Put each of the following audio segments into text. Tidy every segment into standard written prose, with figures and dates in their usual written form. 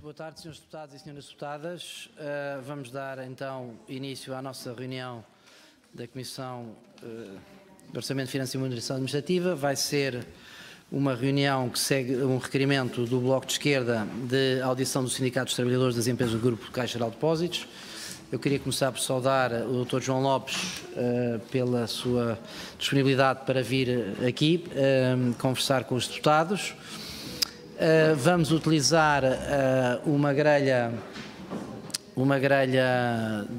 boa tarde, senhores deputados e senhoras deputadas. Vamos dar então início à nossa reunião da Comissão de Orçamento, Finanças e Moderação Administrativa. Vai ser uma reunião que segue um requerimento do Bloco de Esquerda de audição do Sindicato dos Trabalhadores das Empresas do Grupo Caixa Geral de Depósitos. Eu queria começar por saudar o Dr. João Lopes pela sua disponibilidade para vir aqui conversar com os deputados. Vamos utilizar uma grelha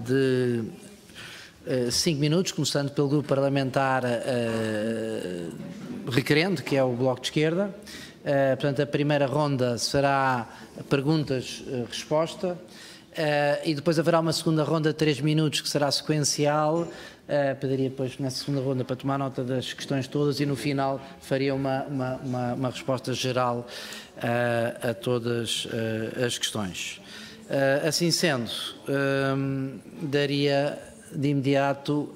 de 5 minutos, começando pelo grupo parlamentar requerente, que é o Bloco de Esquerda. Portanto, a primeira ronda será perguntas-resposta e depois haverá uma segunda ronda de 3 minutos, que será sequencial. Pediria depois nessa segunda ronda para tomar nota das questões todas e no final faria uma resposta geral a todas as questões. Assim sendo, daria de imediato,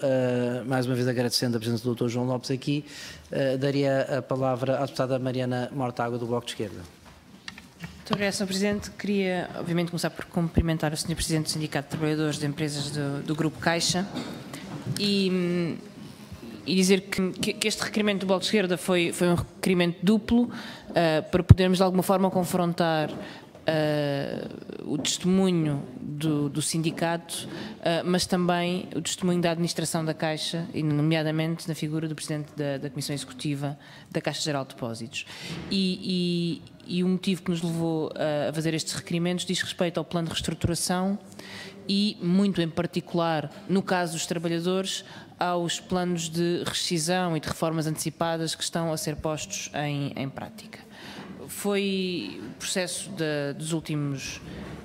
mais uma vez agradecendo a presença do Dr. João Lopes aqui, daria a palavra à deputada Mariana Mortágua do Bloco de Esquerda. Muito obrigada, Sr. Presidente. Queria, obviamente, começar por cumprimentar o Sr. Presidente do Sindicato de Trabalhadores de Empresas do Grupo Caixa e dizer que este requerimento do Bloco de Esquerda foi um requerimento duplo para podermos, de alguma forma, confrontar o testemunho do sindicato, mas também o testemunho da administração da Caixa, e nomeadamente na figura do Presidente da Comissão Executiva da Caixa Geral de Depósitos. E o motivo que nos levou a fazer estes requerimentos diz respeito ao plano de reestruturação e, muito em particular, no caso dos trabalhadores, aos planos de rescisão e de reformas antecipadas que estão a ser postos em prática. Foi o processo dos últimos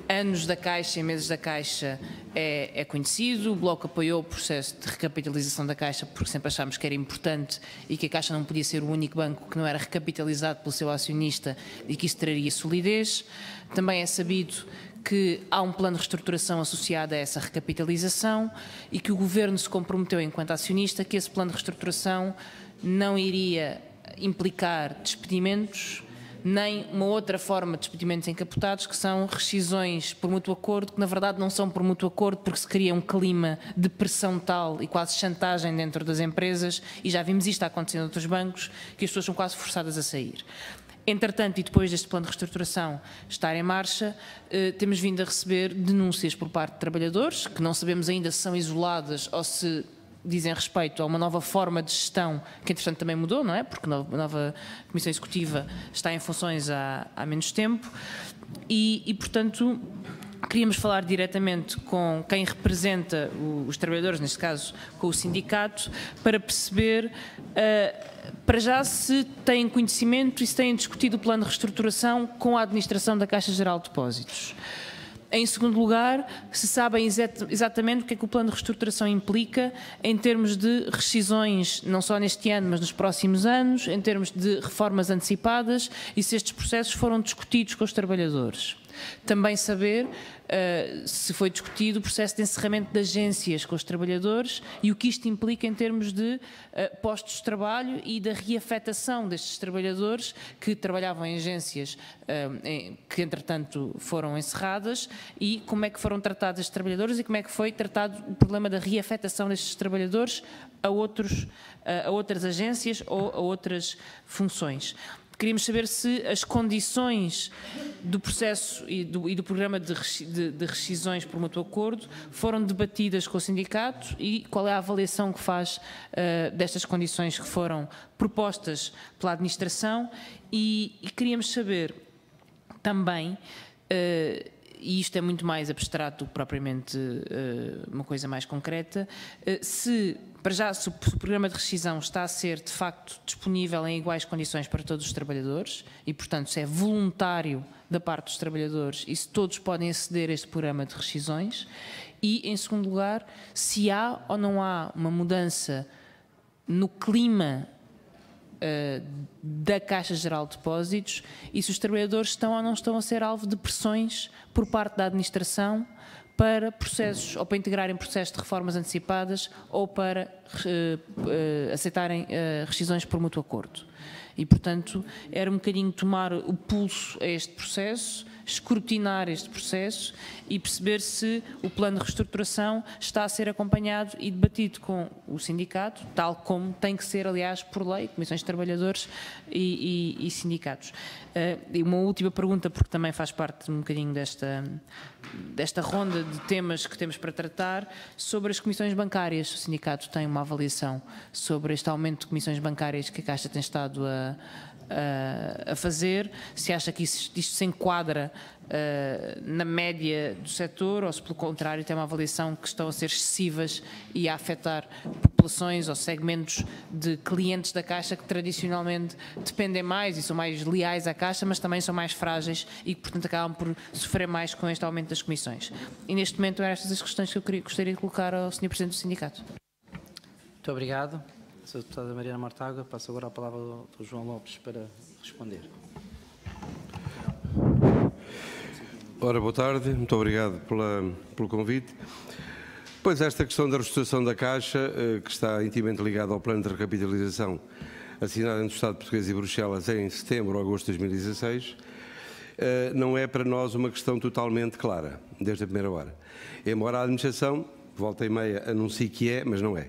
anos da Caixa e meses da Caixa é conhecido. O Bloco apoiou o processo de recapitalização da Caixa porque sempre achámos que era importante e que a Caixa não podia ser o único banco que não era recapitalizado pelo seu acionista e que isso traria solidez. Também é sabido que há um plano de reestruturação associado a essa recapitalização e que o Governo se comprometeu enquanto acionista que esse plano de reestruturação não iria implicar despedimentos nem uma outra forma de despedimentos encapotados, que são rescisões por mútuo acordo, que na verdade não são por mútuo acordo porque se cria um clima de pressão tal e quase chantagem dentro das empresas, e já vimos isto acontecer em outros bancos, que as pessoas são quase forçadas a sair. Entretanto, e depois deste plano de reestruturação estar em marcha, temos vindo a receber denúncias por parte de trabalhadores, que não sabemos ainda se são isoladas ou se dizem respeito a uma nova forma de gestão, que entretanto também mudou, não é? Porque a nova Comissão Executiva está em funções há menos tempo e, portanto, queríamos falar diretamente com quem representa os trabalhadores, neste caso com o sindicato, para perceber, para já, se têm conhecimento e se têm discutido o plano de reestruturação com a administração da Caixa Geral de Depósitos. Em segundo lugar, se sabem exatamente o que é que o plano de reestruturação implica em termos de rescisões, não só neste ano, mas nos próximos anos, em termos de reformas antecipadas e se estes processos foram discutidos com os trabalhadores. Também saber se foi discutido o processo de encerramento de agências com os trabalhadores e o que isto implica em termos de postos de trabalho e da reafetação destes trabalhadores que trabalhavam em agências que entretanto foram encerradas, e como é que foram tratados estes trabalhadores e como é que foi tratado o problema da reafetação destes trabalhadores a outras agências ou a outras funções. Queríamos saber se as condições do processo e do programa de rescisões por mútuo acordo foram debatidas com o sindicato e qual é a avaliação que faz destas condições que foram propostas pela administração, e queríamos saber também, e isto é muito mais abstrato do que propriamente uma coisa mais concreta, se o programa de rescisão está a ser de facto disponível em iguais condições para todos os trabalhadores e, portanto, se é voluntário da parte dos trabalhadores e se todos podem aceder a este programa de rescisões, e, em segundo lugar, se há ou não há uma mudança no clima da Caixa Geral de Depósitos e se os trabalhadores estão ou não estão a ser alvo de pressões por parte da administração para processos, ou para integrarem processos de reformas antecipadas ou para aceitarem rescisões por mútuo acordo. E, portanto, era um bocadinho tomar o pulso a este processo, escrutinar este processo e perceber se o plano de reestruturação está a ser acompanhado e debatido com o sindicato, tal como tem que ser, aliás, por lei, comissões de trabalhadores e sindicatos. E uma última pergunta, porque também faz parte um bocadinho desta ronda de temas que temos para tratar, sobre as comissões bancárias. O sindicato tem uma avaliação sobre este aumento de comissões bancárias que a Caixa tem estado a fazer, se acha que isto se enquadra na média do setor ou se pelo contrário tem uma avaliação que estão a ser excessivas e a afetar populações ou segmentos de clientes da Caixa que tradicionalmente dependem mais e são mais leais à Caixa, mas também são mais frágeis e que portanto acabam por sofrer mais com este aumento das comissões. E neste momento eram estas as questões que eu gostaria de colocar ao Sr. Presidente do Sindicato. Muito obrigado. Sra. Deputada Mariana Mortágua, passo agora a palavra ao Dr. João Lopes para responder. Ora, boa tarde, muito obrigado pelo convite. Pois esta questão da reestruturação da Caixa, que está intimamente ligada ao plano de recapitalização assinado entre o Estado português e Bruxelas em setembro ou agosto de 2016, não é para nós uma questão totalmente clara, desde a primeira hora. Embora a administração, volta e meia, anuncie que é, mas não é.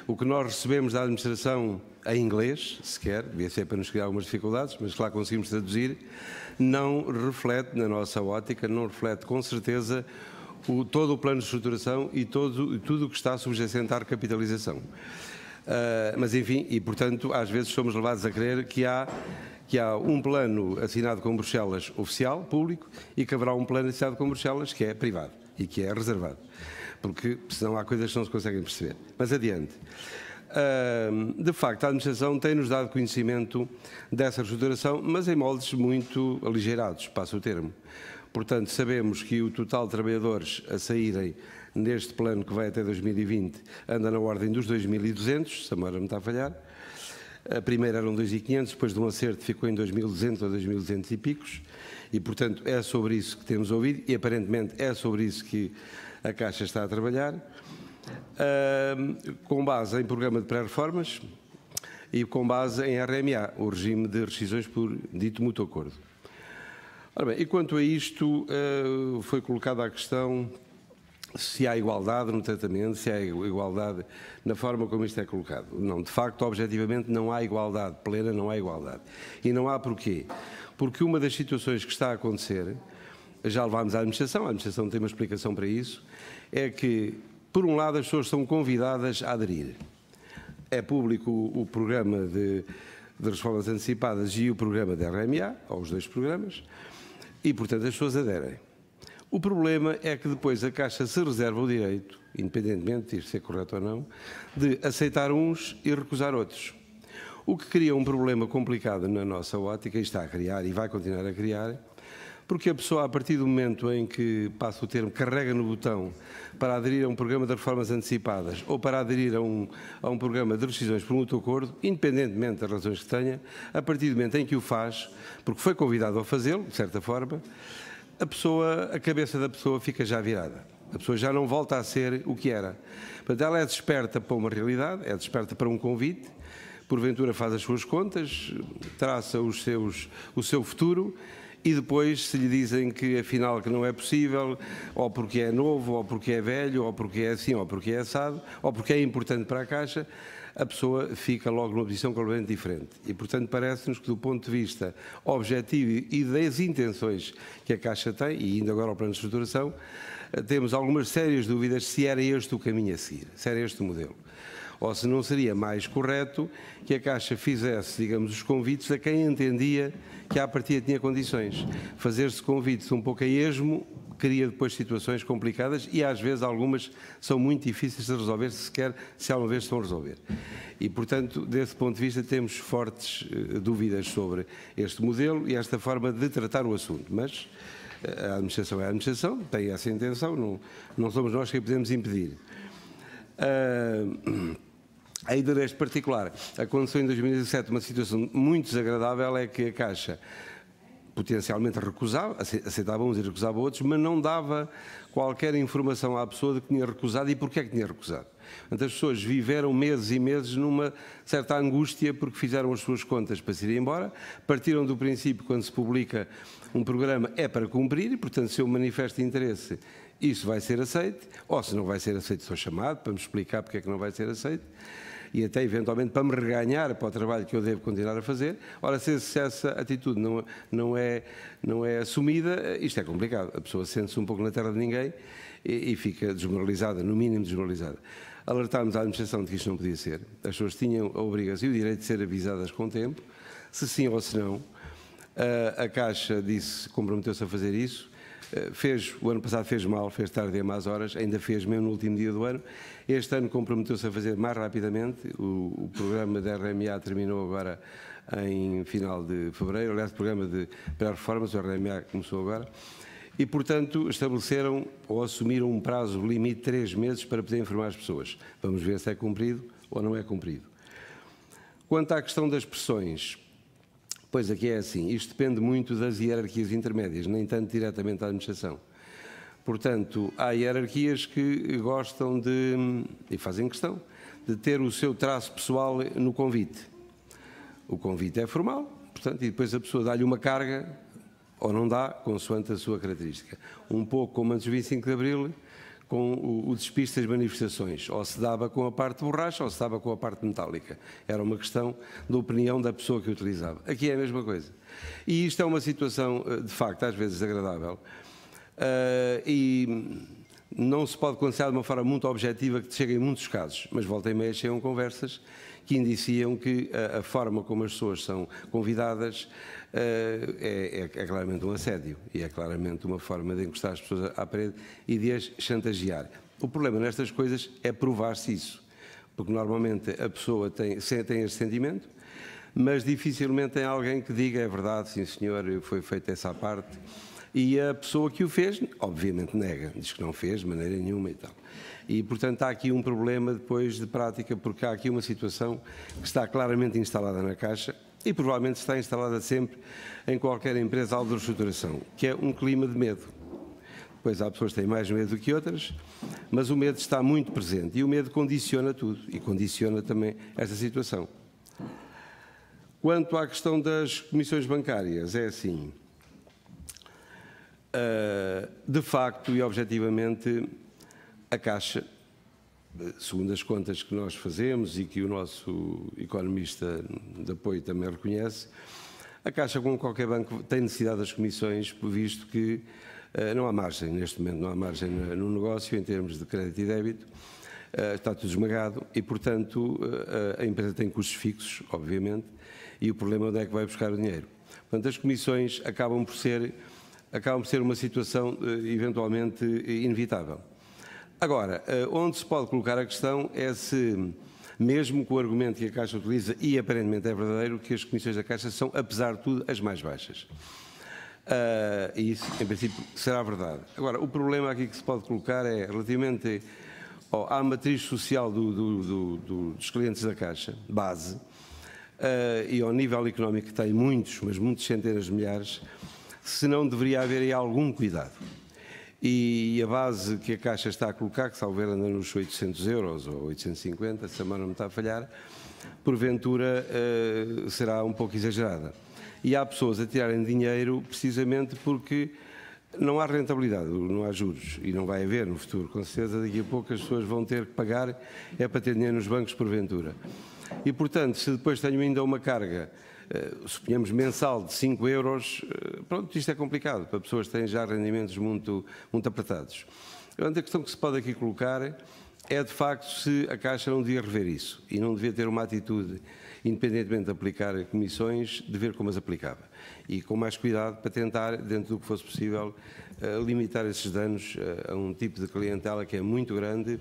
O que nós recebemos da administração em inglês, sequer, devia ser para nos criar algumas dificuldades, mas que lá conseguimos traduzir, não reflete, na nossa ótica, não reflete com certeza todo o plano de estruturação e tudo o que está subjacente à recapitalização. Mas enfim, e portanto, às vezes somos levados a crer que há um plano assinado com Bruxelas oficial, público, e que haverá um plano assinado com Bruxelas que é privado e que é reservado. Porque senão há coisas que não se conseguem perceber. Mas adiante. De facto, a administração tem-nos dado conhecimento dessa reestruturação, mas em moldes muito aligeirados, passo o termo. Portanto, sabemos que o total de trabalhadores a saírem neste plano que vai até 2020 anda na ordem dos 2.200, se a memória me está a falhar. A primeira eram 2.500, depois de um acerto ficou em 2.200 ou 2.200 e picos. E, portanto, é sobre isso que temos ouvido e, aparentemente, é sobre isso que a Caixa está a trabalhar, com base em programa de pré-reformas e com base em RMA, o regime de rescisões por dito mútuo acordo. Ora bem, e quanto a isto, foi colocada a questão se há igualdade no tratamento, se há igualdade na forma como isto é colocado. Não, de facto, objetivamente, não há igualdade plena, não há igualdade. E não há porquê? Porque uma das situações que está a acontecer, já levámos à administração tem uma explicação para isso, é que, por um lado, as pessoas são convidadas a aderir. É público o programa de reformas antecipadas e o programa de RMA, ou os dois programas, e, portanto, as pessoas aderem. O problema é que depois a Caixa se reserva o direito, independentemente de ser correto ou não, de aceitar uns e recusar outros. O que cria um problema complicado na nossa ótica, e está a criar, e vai continuar a criar, porque a pessoa, a partir do momento em que, passa o termo, carrega no botão para aderir a um programa de reformas antecipadas ou para aderir a um programa de rescisões por mútuo acordo, independentemente das razões que tenha, a partir do momento em que o faz, porque foi convidado a fazê-lo, de certa forma, a cabeça da pessoa fica já virada. A pessoa já não volta a ser o que era. Portanto, ela é desperta para uma realidade, é desperta para um convite, porventura faz as suas contas, traça o seu futuro e depois se lhe dizem que afinal que não é possível, ou porque é novo, ou porque é velho, ou porque é assim, ou porque é assado, ou porque é importante para a Caixa, a pessoa fica logo numa posição completamente diferente. E, portanto, parece-nos que do ponto de vista objetivo e das intenções que a Caixa tem, e indo agora ao plano de estruturação, temos algumas sérias dúvidas se era este o caminho a seguir, se era este o modelo. Ou se não seria mais correto que a Caixa fizesse, digamos, os convites a quem entendia que à partida tinha condições. Fazer-se convites um pouco a esmo cria depois situações complicadas e às vezes algumas são muito difíceis de resolver, sequer se alguma vez estão a resolver. E, portanto, desse ponto de vista temos fortes dúvidas sobre este modelo e esta forma de tratar o assunto. Mas a administração é a administração, tem essa intenção, não somos nós que a podemos impedir. Ainda neste particular, aconteceu em 2017 uma situação muito desagradável, é que a Caixa potencialmente recusava, aceitava uns e recusava outros, mas não dava qualquer informação à pessoa de que tinha recusado e porque é que tinha recusado. Portanto, as pessoas viveram meses e meses numa certa angústia porque fizeram as suas contas para se ir embora, partiram do princípio, quando se publica um programa, é para cumprir e, portanto, se eu manifesto interesse, isso vai ser aceito, ou se não vai ser aceito, sou chamado para me explicar porque é que não vai ser aceito, e até eventualmente para me reganhar para o trabalho que eu devo continuar a fazer. Ora, se essa atitude não é assumida, isto é complicado. A pessoa sente-se um pouco na terra de ninguém e fica desmoralizada, no mínimo desmoralizada. Alertámos a administração de que isto não podia ser. As pessoas tinham a obrigação e o direito de ser avisadas com tempo, se sim ou se não. A Caixa comprometeu-se a fazer isso. O ano passado fez mal, fez tarde e a más horas, ainda fez mesmo no último dia do ano. Este ano comprometeu-se a fazer mais rapidamente. O programa da RMA terminou agora em final de fevereiro. Aliás, o programa de pré-reformas, o RMA começou agora. E, portanto, estabeleceram ou assumiram um prazo limite de 3 meses para poder informar as pessoas. Vamos ver se é cumprido ou não é cumprido. Quanto à questão das pressões, pois aqui é assim, isto depende muito das hierarquias intermédias, nem tanto diretamente da administração. Portanto, há hierarquias que gostam e fazem questão, de ter o seu traço pessoal no convite. O convite é formal, portanto, e depois a pessoa dá-lhe uma carga, ou não dá, consoante a sua característica. Um pouco como antes do 25 de Abril, com o despiste das manifestações, ou se dava com a parte de borracha ou se dava com a parte metálica. Era uma questão da opinião da pessoa que utilizava. Aqui é a mesma coisa. E isto é uma situação, de facto, às vezes desagradável, e não se pode considerar de uma forma muito objetiva que chega em muitos casos, mas volta e meia chegam conversas que indiciam que a forma como as pessoas são convidadas é claramente um assédio e é claramente uma forma de encostar as pessoas à parede e de as chantagear. O problema nestas coisas é provar-se isso, porque normalmente a pessoa tem esse sentimento, mas dificilmente tem alguém que diga é verdade, sim senhor, foi feita essa parte, e a pessoa que o fez, obviamente nega, diz que não fez de maneira nenhuma e tal. E, portanto, há aqui um problema depois de prática, porque há aqui uma situação que está claramente instalada na Caixa e provavelmente está instalada sempre em qualquer empresa alta reestruturação, que é um clima de medo. Pois há pessoas que têm mais medo do que outras, mas o medo está muito presente e o medo condiciona tudo e condiciona também esta situação. Quanto à questão das comissões bancárias, é assim, de facto e objetivamente, a Caixa, segundo as contas que nós fazemos e que o nosso economista de apoio também reconhece, a Caixa, como qualquer banco, tem necessidade das comissões, visto que não há margem, neste momento não há margem no negócio em termos de crédito e débito, está tudo esmagado e, portanto, a empresa tem custos fixos, obviamente, e o problema é onde é que vai buscar o dinheiro. Portanto, as comissões acabam por ser uma situação eventualmente inevitável. Agora, onde se pode colocar a questão é se, mesmo com o argumento que a Caixa utiliza, e aparentemente é verdadeiro, que as comissões da Caixa são, apesar de tudo, as mais baixas. E isso, em princípio, será verdade. Agora, o problema aqui que se pode colocar é, relativamente à matriz social dos clientes da Caixa, base, e ao nível económico que tem muitos, mas muitos centenas de milhares, se não deveria haver aí algum cuidado. E a base que a Caixa está a colocar, que salvo ver anda nos 800 euros ou 850, se a mão não me está a falhar, porventura será um pouco exagerada. E há pessoas a tirarem dinheiro precisamente porque não há rentabilidade, não há juros e não vai haver no futuro. Com certeza daqui a pouco as pessoas vão ter que pagar para ter dinheiro nos bancos porventura. E portanto, se depois tenho ainda uma carga, suponhamos mensal de 5 euros, pronto, isto é complicado para pessoas que têm já rendimentos muito apertados. A questão que se pode aqui colocar é de facto se a Caixa não devia rever isso e não devia ter uma atitude, independentemente de aplicar comissões, de ver como as aplicava e com mais cuidado para tentar, dentro do que fosse possível, limitar esses danos a um tipo de clientela que é muito grande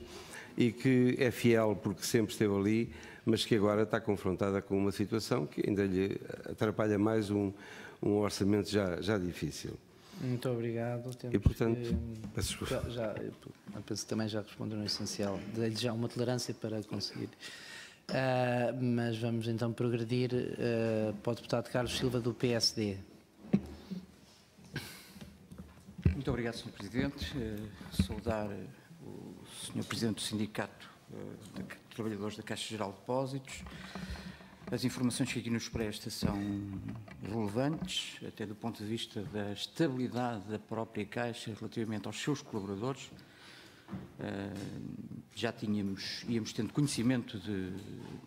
e que é fiel porque sempre esteve ali, mas que agora está confrontada com uma situação que ainda lhe atrapalha mais um orçamento já difícil. Muito obrigado. E, portanto, peço desculpa. Eu penso que também já respondeu no essencial. Dei-lhe já uma tolerância para conseguir. Mas vamos então progredir para o deputado Carlos Silva, do PSD. Muito obrigado, Sr. Presidente. Saudar o Sr. Presidente do Sindicato de trabalhadores da Caixa Geral de Depósitos. As informações que aqui nos presta são relevantes, até do ponto de vista da estabilidade da própria Caixa relativamente aos seus colaboradores. Já íamos tendo conhecimento de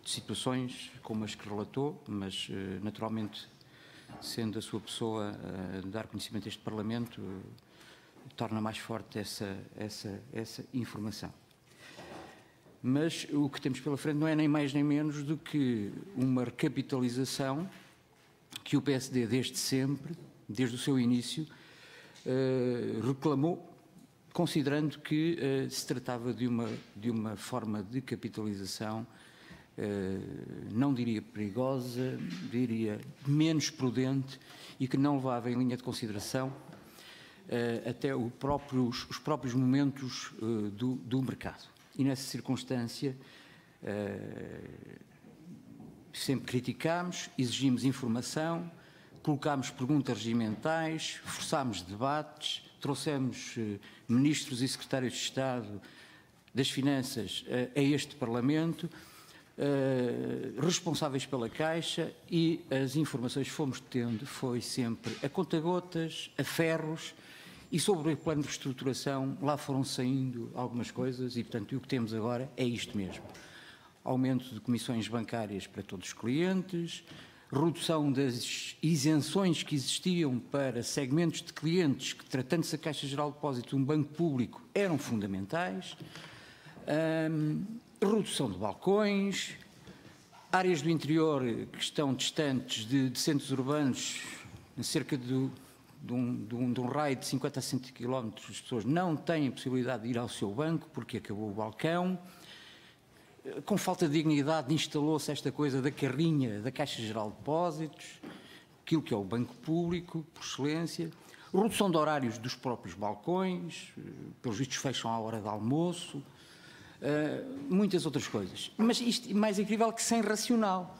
situações como as que relatou, mas naturalmente, sendo a sua pessoa a dar conhecimento a este Parlamento, torna mais forte essa informação. Mas o que temos pela frente não é nem mais nem menos do que uma recapitalização que o PSD desde sempre, desde o seu início, reclamou, considerando que se tratava de uma forma de capitalização, não diria perigosa, diria menos prudente e que não levava em linha de consideração até os próprios momentos do mercado. E nessa circunstância sempre criticámos, exigimos informação, colocámos perguntas regimentais, forçámos debates, trouxemos ministros e secretários de Estado das Finanças a este Parlamento, responsáveis pela Caixa, e as informações que fomos tendo foi sempre a conta-gotas, a ferros, e sobre o plano de reestruturação lá foram saindo algumas coisas e, portanto, o que temos agora é isto mesmo. Aumento de comissões bancárias para todos os clientes, redução das isenções que existiam para segmentos de clientes que, tratando-se da Caixa Geral de Depósitos, um banco público, eram fundamentais, redução de balcões, áreas do interior que estão distantes de centros urbanos, cerca de um raio de 50 a 100 km, as pessoas não têm possibilidade de ir ao seu banco porque acabou o balcão. Com falta de dignidade instalou-se esta coisa da carrinha da Caixa Geral de Depósitos, aquilo que é o banco público, por excelência. Redução de horários dos próprios balcões, pelos vistos fecham à hora de almoço, muitas outras coisas. Mas isto é mais incrível que sem racional,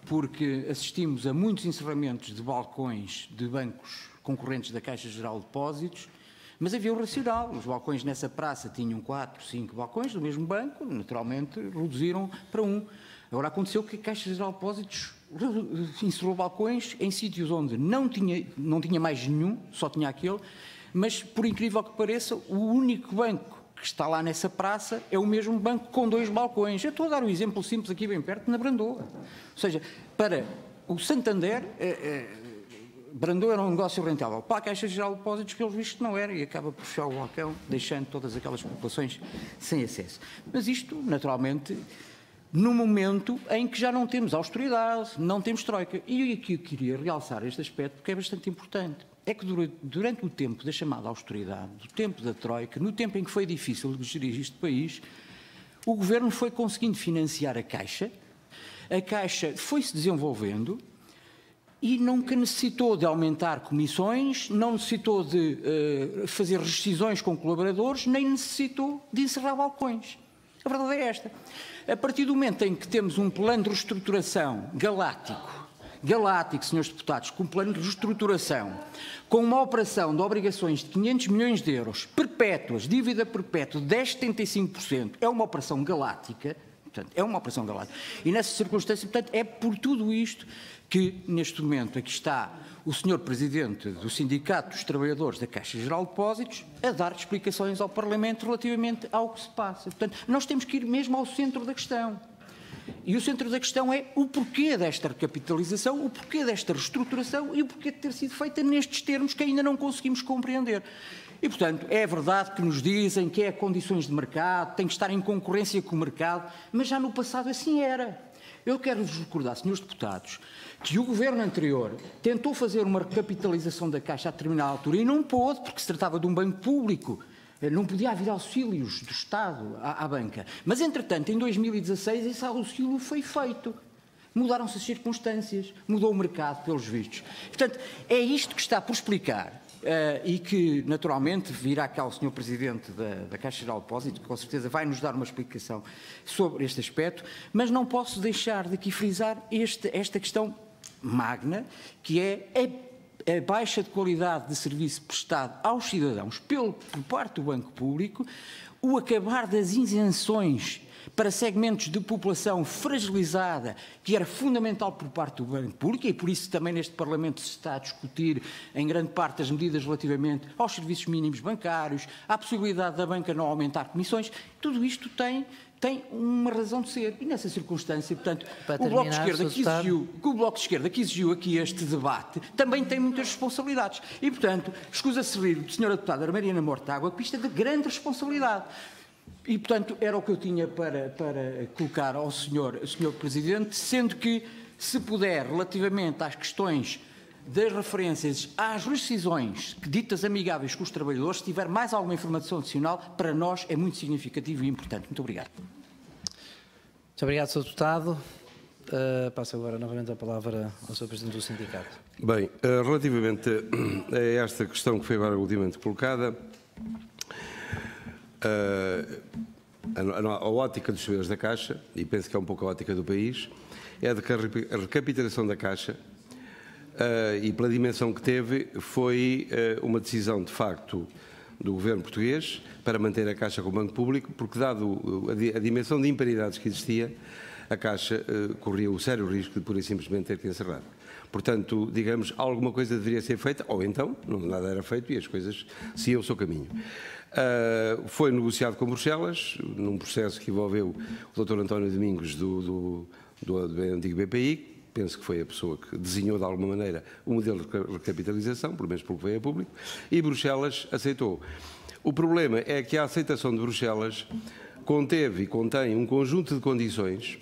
porque assistimos a muitos encerramentos de balcões de bancos concorrentes da Caixa Geral de Depósitos, mas havia um racional. Os balcões nessa praça tinham 4, 5 balcões do mesmo banco, naturalmente reduziram para um. Agora aconteceu que a Caixa Geral de Depósitos encerrou balcões em sítios onde não tinha mais nenhum, só tinha aquele, mas por incrível que pareça, o único banco que está lá nessa praça é o mesmo banco com 2 balcões. Eu estou a dar um exemplo simples aqui bem perto, na Brandoa. Ou seja, para o Santander, Brandoa era um negócio rentável. Para a Caixa Geral de Depósitos, pelos vistos, não era, e acaba por fechar o balcão, deixando todas aquelas populações sem acesso. Mas isto, naturalmente, no momento em que já não temos austeridade, não temos troika. E aqui eu queria realçar este aspecto, porque é bastante importante. É que durante o tempo da chamada austeridade, do tempo da troika, no tempo em que foi difícil gerir este país, o Governo foi conseguindo financiar a Caixa foi-se desenvolvendo e nunca necessitou de aumentar comissões, não necessitou de fazer rescisões com colaboradores, nem necessitou de encerrar balcões. A verdade é esta. A partir do momento em que temos um plano de reestruturação galáctico, senhores deputados, com um plano de reestruturação, com uma operação de obrigações de 500 milhões de euros, perpétuas, dívida perpétua de 10,75%, é uma operação galáctica, portanto, é uma operação galáctica. E nessa circunstância, portanto, é por tudo isto que, neste momento, aqui está o senhor Presidente do Sindicato dos Trabalhadores da Caixa Geral de Depósitos a dar explicações ao Parlamento relativamente ao que se passa. Portanto, nós temos que ir mesmo ao centro da questão. E o centro da questão é o porquê desta recapitalização, o porquê desta reestruturação e o porquê de ter sido feita nestes termos que ainda não conseguimos compreender. E, portanto, é verdade que nos dizem que é condições de mercado, tem que estar em concorrência com o mercado, mas já no passado assim era. Eu quero-vos recordar, senhores deputados, que o Governo anterior tentou fazer uma recapitalização da Caixa a determinada altura e não pôde, porque se tratava de um banco público. Não podia haver auxílios do Estado à banca. Mas, entretanto, em 2016, esse auxílio foi feito. Mudaram-se as circunstâncias, mudou o mercado, pelos vistos. Portanto, é isto que está por explicar e que, naturalmente, virá cá o Sr. Presidente da Caixa Geral de Depósitos, que com certeza vai nos dar uma explicação sobre este aspecto, mas não posso deixar de aqui frisar esta questão magna, que é a baixa de qualidade de serviço prestado aos cidadãos por parte do Banco Público, o acabar das isenções para segmentos de população fragilizada, que era fundamental por parte do Banco Público, e por isso também neste Parlamento se está a discutir em grande parte as medidas relativamente aos serviços mínimos bancários, à possibilidade da banca não aumentar comissões, tudo isto tem uma razão de ser. E nessa circunstância, portanto, o Bloco de Esquerda que exigiu aqui este debate também tem muitas responsabilidades. E, portanto, escusa-se rir, Sra. Deputada Mariana Mortágua, que isto é de grande responsabilidade. E, portanto, era o que eu tinha para colocar ao Sr. Presidente, sendo que, se puder, relativamente às questões das referências às rescisões ditas amigáveis com os trabalhadores, se tiver mais alguma informação adicional, para nós é muito significativo e importante. Muito obrigado. Muito obrigado, Sr. Deputado. Passo agora novamente a palavra ao Sr. Presidente do Sindicato. Bem, relativamente a esta questão que foi agora ultimamente colocada, a ótica dos servidores da Caixa, e penso que é um pouco a ótica do país, é de que a recapitalização da Caixa, e pela dimensão que teve, foi uma decisão, de facto, do governo português para manter a Caixa como banco público, porque, dado a dimensão de imparidades que existia, a Caixa corria o sério risco de pura e simplesmente ter que encerrar. Portanto, digamos, alguma coisa deveria ser feita, ou então nada era feito e as coisas seguiam o seu caminho. Foi negociado com Bruxelas, num processo que envolveu o Dr. António Domingos do antigo BPI, penso que foi a pessoa que desenhou de alguma maneira o modelo de recapitalização, pelo menos porque veio a público, e Bruxelas aceitou. O problema é que a aceitação de Bruxelas conteve e contém um conjunto de condições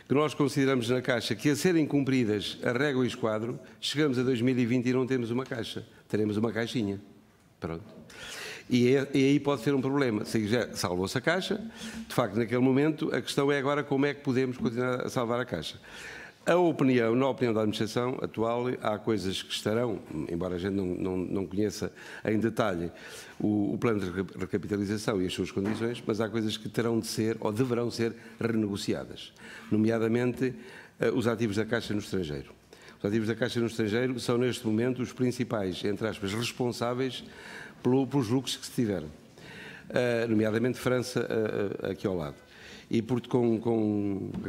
que nós consideramos na Caixa que, a serem cumpridas a régua e esquadro, chegamos a 2020 e não temos uma Caixa, teremos uma caixinha. Pronto. E aí pode ser um problema. Salvou-se a Caixa, de facto, naquele momento, a questão é agora como é que podemos continuar a salvar a Caixa. Na opinião da administração atual, há coisas que estarão, embora a gente não conheça em detalhe o plano de recapitalização e as suas condições, mas há coisas que terão de ser ou deverão ser renegociadas, nomeadamente os ativos da Caixa no estrangeiro. Os ativos da Caixa no estrangeiro são, neste momento, os principais, entre aspas, responsáveis pelos lucros que se tiveram, nomeadamente França, aqui ao lado. E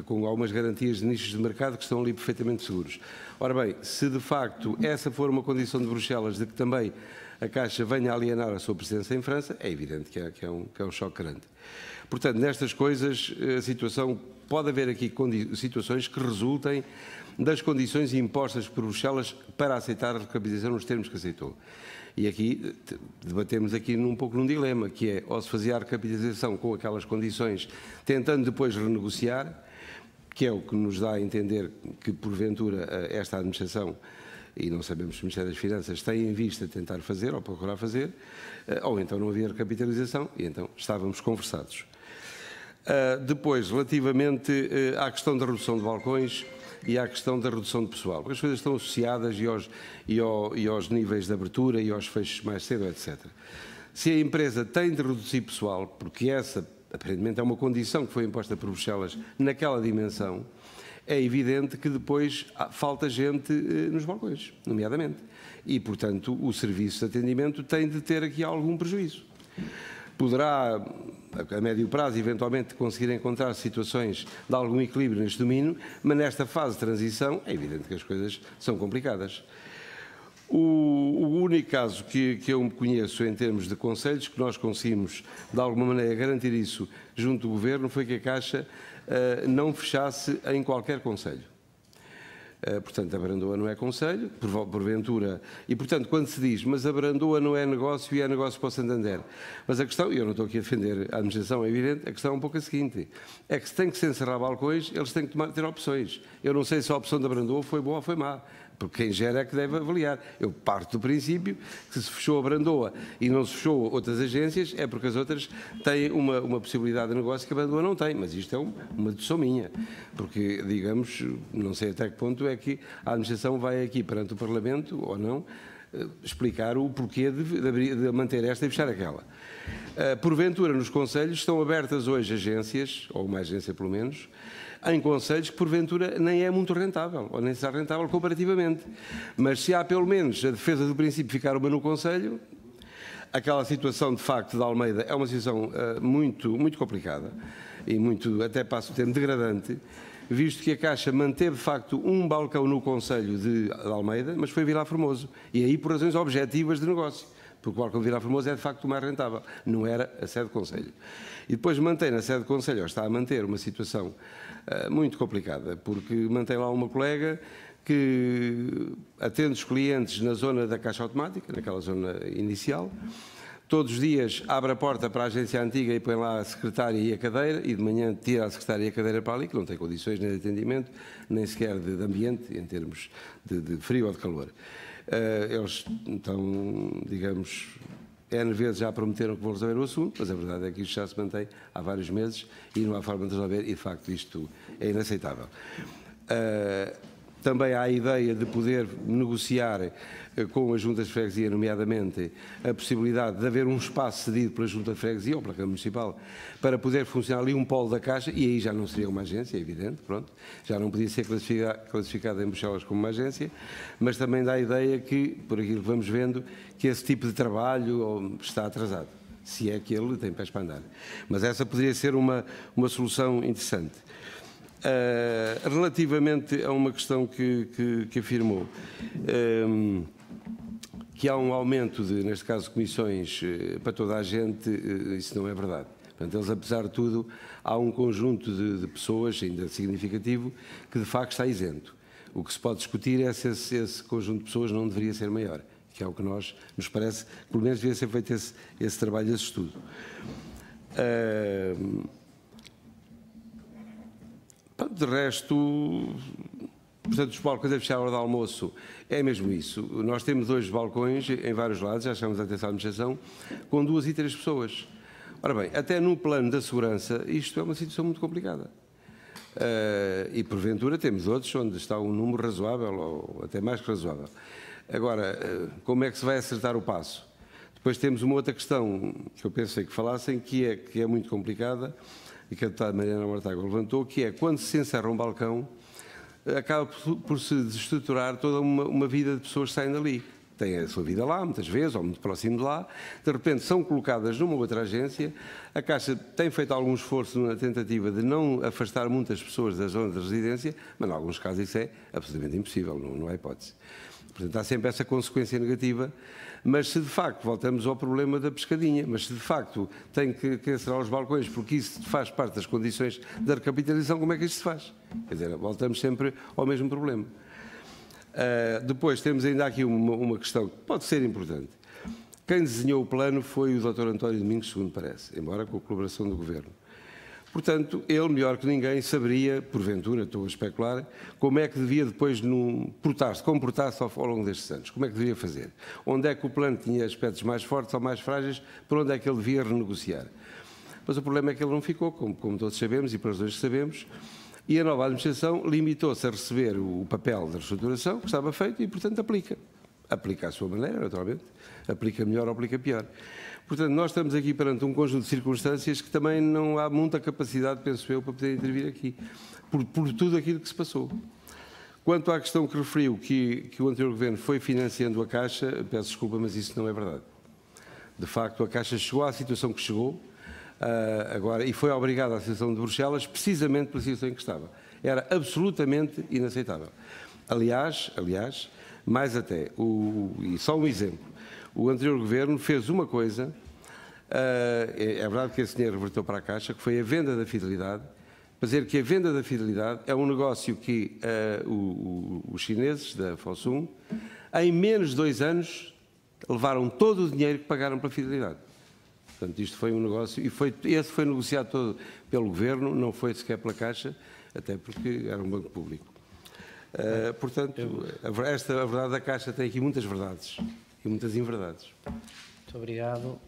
com algumas garantias de nichos de mercado que estão ali perfeitamente seguros. Ora bem, se de facto essa for uma condição de Bruxelas de que também a Caixa venha a alienar a sua presença em França, é evidente que é um choque grande. Portanto, nestas coisas, a situação, pode haver aqui situações que resultem das condições impostas por Bruxelas para aceitar a recapitalização nos termos que aceitou. E aqui, debatemos aqui um pouco num dilema, que é, ou se fazia a recapitalização com aquelas condições, tentando depois renegociar, que é o que nos dá a entender que, porventura, esta administração, e não sabemos se o Ministério das Finanças tem em vista tentar fazer ou procurar fazer, ou então não havia recapitalização e então estávamos conversados. Depois, relativamente à questão da redução de balcões e à questão da redução de pessoal, as coisas estão associadas e aos níveis de abertura e aos fechos mais cedo, etc. Se a empresa tem de reduzir pessoal, porque essa, aparentemente, é uma condição que foi imposta por Bruxelas naquela dimensão, é evidente que depois falta gente nos balcões, nomeadamente. E, portanto, o serviço de atendimento tem de ter aqui algum prejuízo. Poderá, a médio prazo, eventualmente conseguir encontrar situações de algum equilíbrio neste domínio, mas nesta fase de transição é evidente que as coisas são complicadas. O único caso que eu me conheço em termos de conselhos, que nós conseguimos de alguma maneira garantir isso junto do Governo, foi que a Caixa não fechasse em qualquer conselho. Portanto, a Brandoa não é conselho, porventura, e portanto, quando se diz, mas a Brandoa não é negócio e é negócio para o Santander. Mas a questão, e eu não estou aqui a defender a administração, é evidente, a questão é um pouco a seguinte, é que se tem que se encerrar balcões, eles têm que ter opções. Eu não sei se a opção da Brandoa foi boa ou foi má, porque quem gera é que deve avaliar. Eu parto do princípio que se fechou a Brandoa e não se fechou outras agências, é porque as outras têm uma possibilidade de negócio que a Brandoa não tem, mas isto é uma dedução minha, porque, digamos, não sei até que ponto é que a administração vai aqui perante o Parlamento, ou não, explicar o porquê de manter esta e fechar aquela. Porventura, nos conselhos estão abertas hoje agências, ou uma agência pelo menos, em conselhos que porventura nem é muito rentável, ou nem será rentável comparativamente. Mas se há pelo menos a defesa do princípio ficar uma no conselho, Aquela situação, de facto, de Almeida é uma situação muito complicada e muito, até passo o termo, degradante, visto que a Caixa manteve, de facto, um balcão no Conselho de Almeida, mas foi Vilar Formoso. E aí por razões objetivas de negócio, porque o balcão de Vilar Formoso é, de facto, o mais rentável. Não era a sede do Conselho. E depois mantém na sede do Conselho, ou está a manter uma situação muito complicada, porque mantém lá uma colega que atende os clientes na zona da Caixa Automática, naquela zona inicial. Todos os dias abre a porta para a agência antiga e põe lá a secretária e a cadeira, e de manhã tira a secretária e a cadeira para ali, que não tem condições nem de atendimento, nem sequer de ambiente, em termos de frio ou de calor. Eles estão, digamos, N vezes já prometeram que vão resolver o assunto, mas a verdade é que isto já se mantém há vários meses e não há forma de resolver, e de facto isto é inaceitável. Também há a ideia de poder negociar com as juntas de freguesia, nomeadamente a possibilidade de haver um espaço cedido pela junta de freguesia ou pela Câmara Municipal para poder funcionar ali um polo da Caixa, e aí já não seria uma agência, é evidente, pronto, já não podia ser classificada em Bruxelas como uma agência, mas também dá a ideia que, por aquilo que vamos vendo, que esse tipo de trabalho está atrasado, se é que ele tem pés para andar. Mas essa poderia ser uma solução interessante. Relativamente a uma questão que afirmou, que há um aumento de, neste caso, comissões para toda a gente, isso não é verdade. Portanto, eles, apesar de tudo, há um conjunto de pessoas, ainda significativo, que de facto está isento. O que se pode discutir é se esse conjunto de pessoas não deveria ser maior, que é o que nos parece, pelo menos devia ser feito esse trabalho, esse estudo. De resto, portanto, os balcões a fechar a hora do almoço é mesmo isso. Nós temos 2 balcões em vários lados, já chamamos a atenção à administração, com 2 e 3 pessoas. Ora bem, até no plano da segurança, isto é uma situação muito complicada. E porventura temos outros onde está um número razoável, ou até mais que razoável. Agora, como é que se vai acertar o passo? Depois temos uma outra questão que eu pensei que falassem, que é muito complicada, e que a deputada Mariana Mortágua levantou, que é quando se encerra um balcão, acaba por se desestruturar toda uma vida de pessoas que saem dali. Têm a sua vida lá, muitas vezes, ou muito próximo de lá, de repente são colocadas numa outra agência. A Caixa tem feito algum esforço na tentativa de não afastar muitas pessoas da zona de residência, mas em alguns casos isso é absolutamente impossível, não há hipótese. Portanto, há sempre essa consequência negativa, mas se de facto, voltamos ao problema da pescadinha, mas se de facto tem que encerrar os balcões, porque isso faz parte das condições da recapitalização, como é que isto se faz? Quer dizer, voltamos sempre ao mesmo problema. Depois temos ainda aqui uma questão que pode ser importante. Quem desenhou o plano foi o Dr. António Domingos, segundo parece, embora com a colaboração do Governo. Portanto, ele, melhor que ninguém, saberia, porventura, estou a especular, como é que devia depois comportar-se ao longo destes anos. Como é que devia fazer? Onde é que o plano tinha aspectos mais fortes ou mais frágeis, por onde é que ele devia renegociar? Mas o problema é que ele não ficou, como todos sabemos e para os dois sabemos, e a nova administração limitou-se a receber o papel da reestruturação, que estava feito, e, portanto, aplica. Aplica à sua maneira, naturalmente. Aplica melhor ou aplica pior. Portanto, nós estamos aqui perante um conjunto de circunstâncias que também não há muita capacidade, penso eu, para poder intervir aqui, por tudo aquilo que se passou. Quanto à questão que referiu, que o anterior Governo foi financiando a Caixa, peço desculpa, mas isso não é verdade. De facto, a Caixa chegou à situação que chegou, agora, e foi obrigada à situação de Bruxelas, precisamente pela situação em que estava. Era absolutamente inaceitável. Aliás, mais até, e só um exemplo, o anterior Governo fez uma coisa, é verdade que esse dinheiro reverteu para a Caixa, que foi a venda da fidelidade, para dizer que a venda da fidelidade é um negócio que os chineses da Fosun, em menos de 2 anos, levaram todo o dinheiro que pagaram pela fidelidade. Portanto, isto foi um negócio, e esse foi negociado todo pelo Governo, não foi sequer pela Caixa, até porque era um banco público. Portanto, a verdade da Caixa tem aqui muitas verdades e muitas inverdades. Muito obrigado.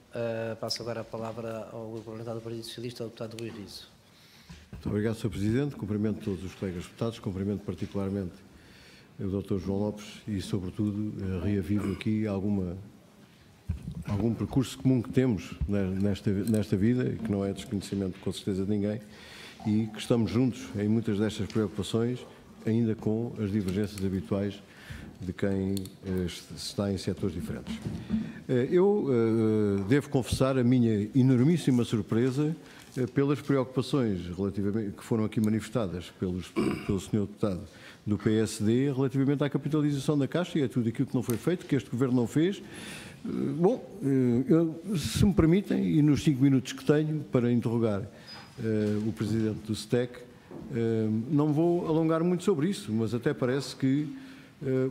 Passo agora a palavra ao representante do Partido Socialista, ao deputado Rui Riso. Muito obrigado, Sr. Presidente. Cumprimento todos os colegas deputados, cumprimento particularmente o Dr. João Lopes e, sobretudo, reavivo aqui algum percurso comum que temos nesta vida, e que não é desconhecimento, com certeza, de ninguém, e que estamos juntos em muitas destas preocupações, ainda com as divergências habituais de quem está em setores diferentes. Eu devo confessar a minha enormíssima surpresa pelas preocupações que foram aqui manifestadas pelo Sr. Deputado do PSD relativamente à capitalização da Caixa e a tudo aquilo que não foi feito, que este Governo não fez. Bom, se me permitem, e nos 5 minutos que tenho para interrogar o Presidente do STEC, não vou alongar muito sobre isso, mas até parece que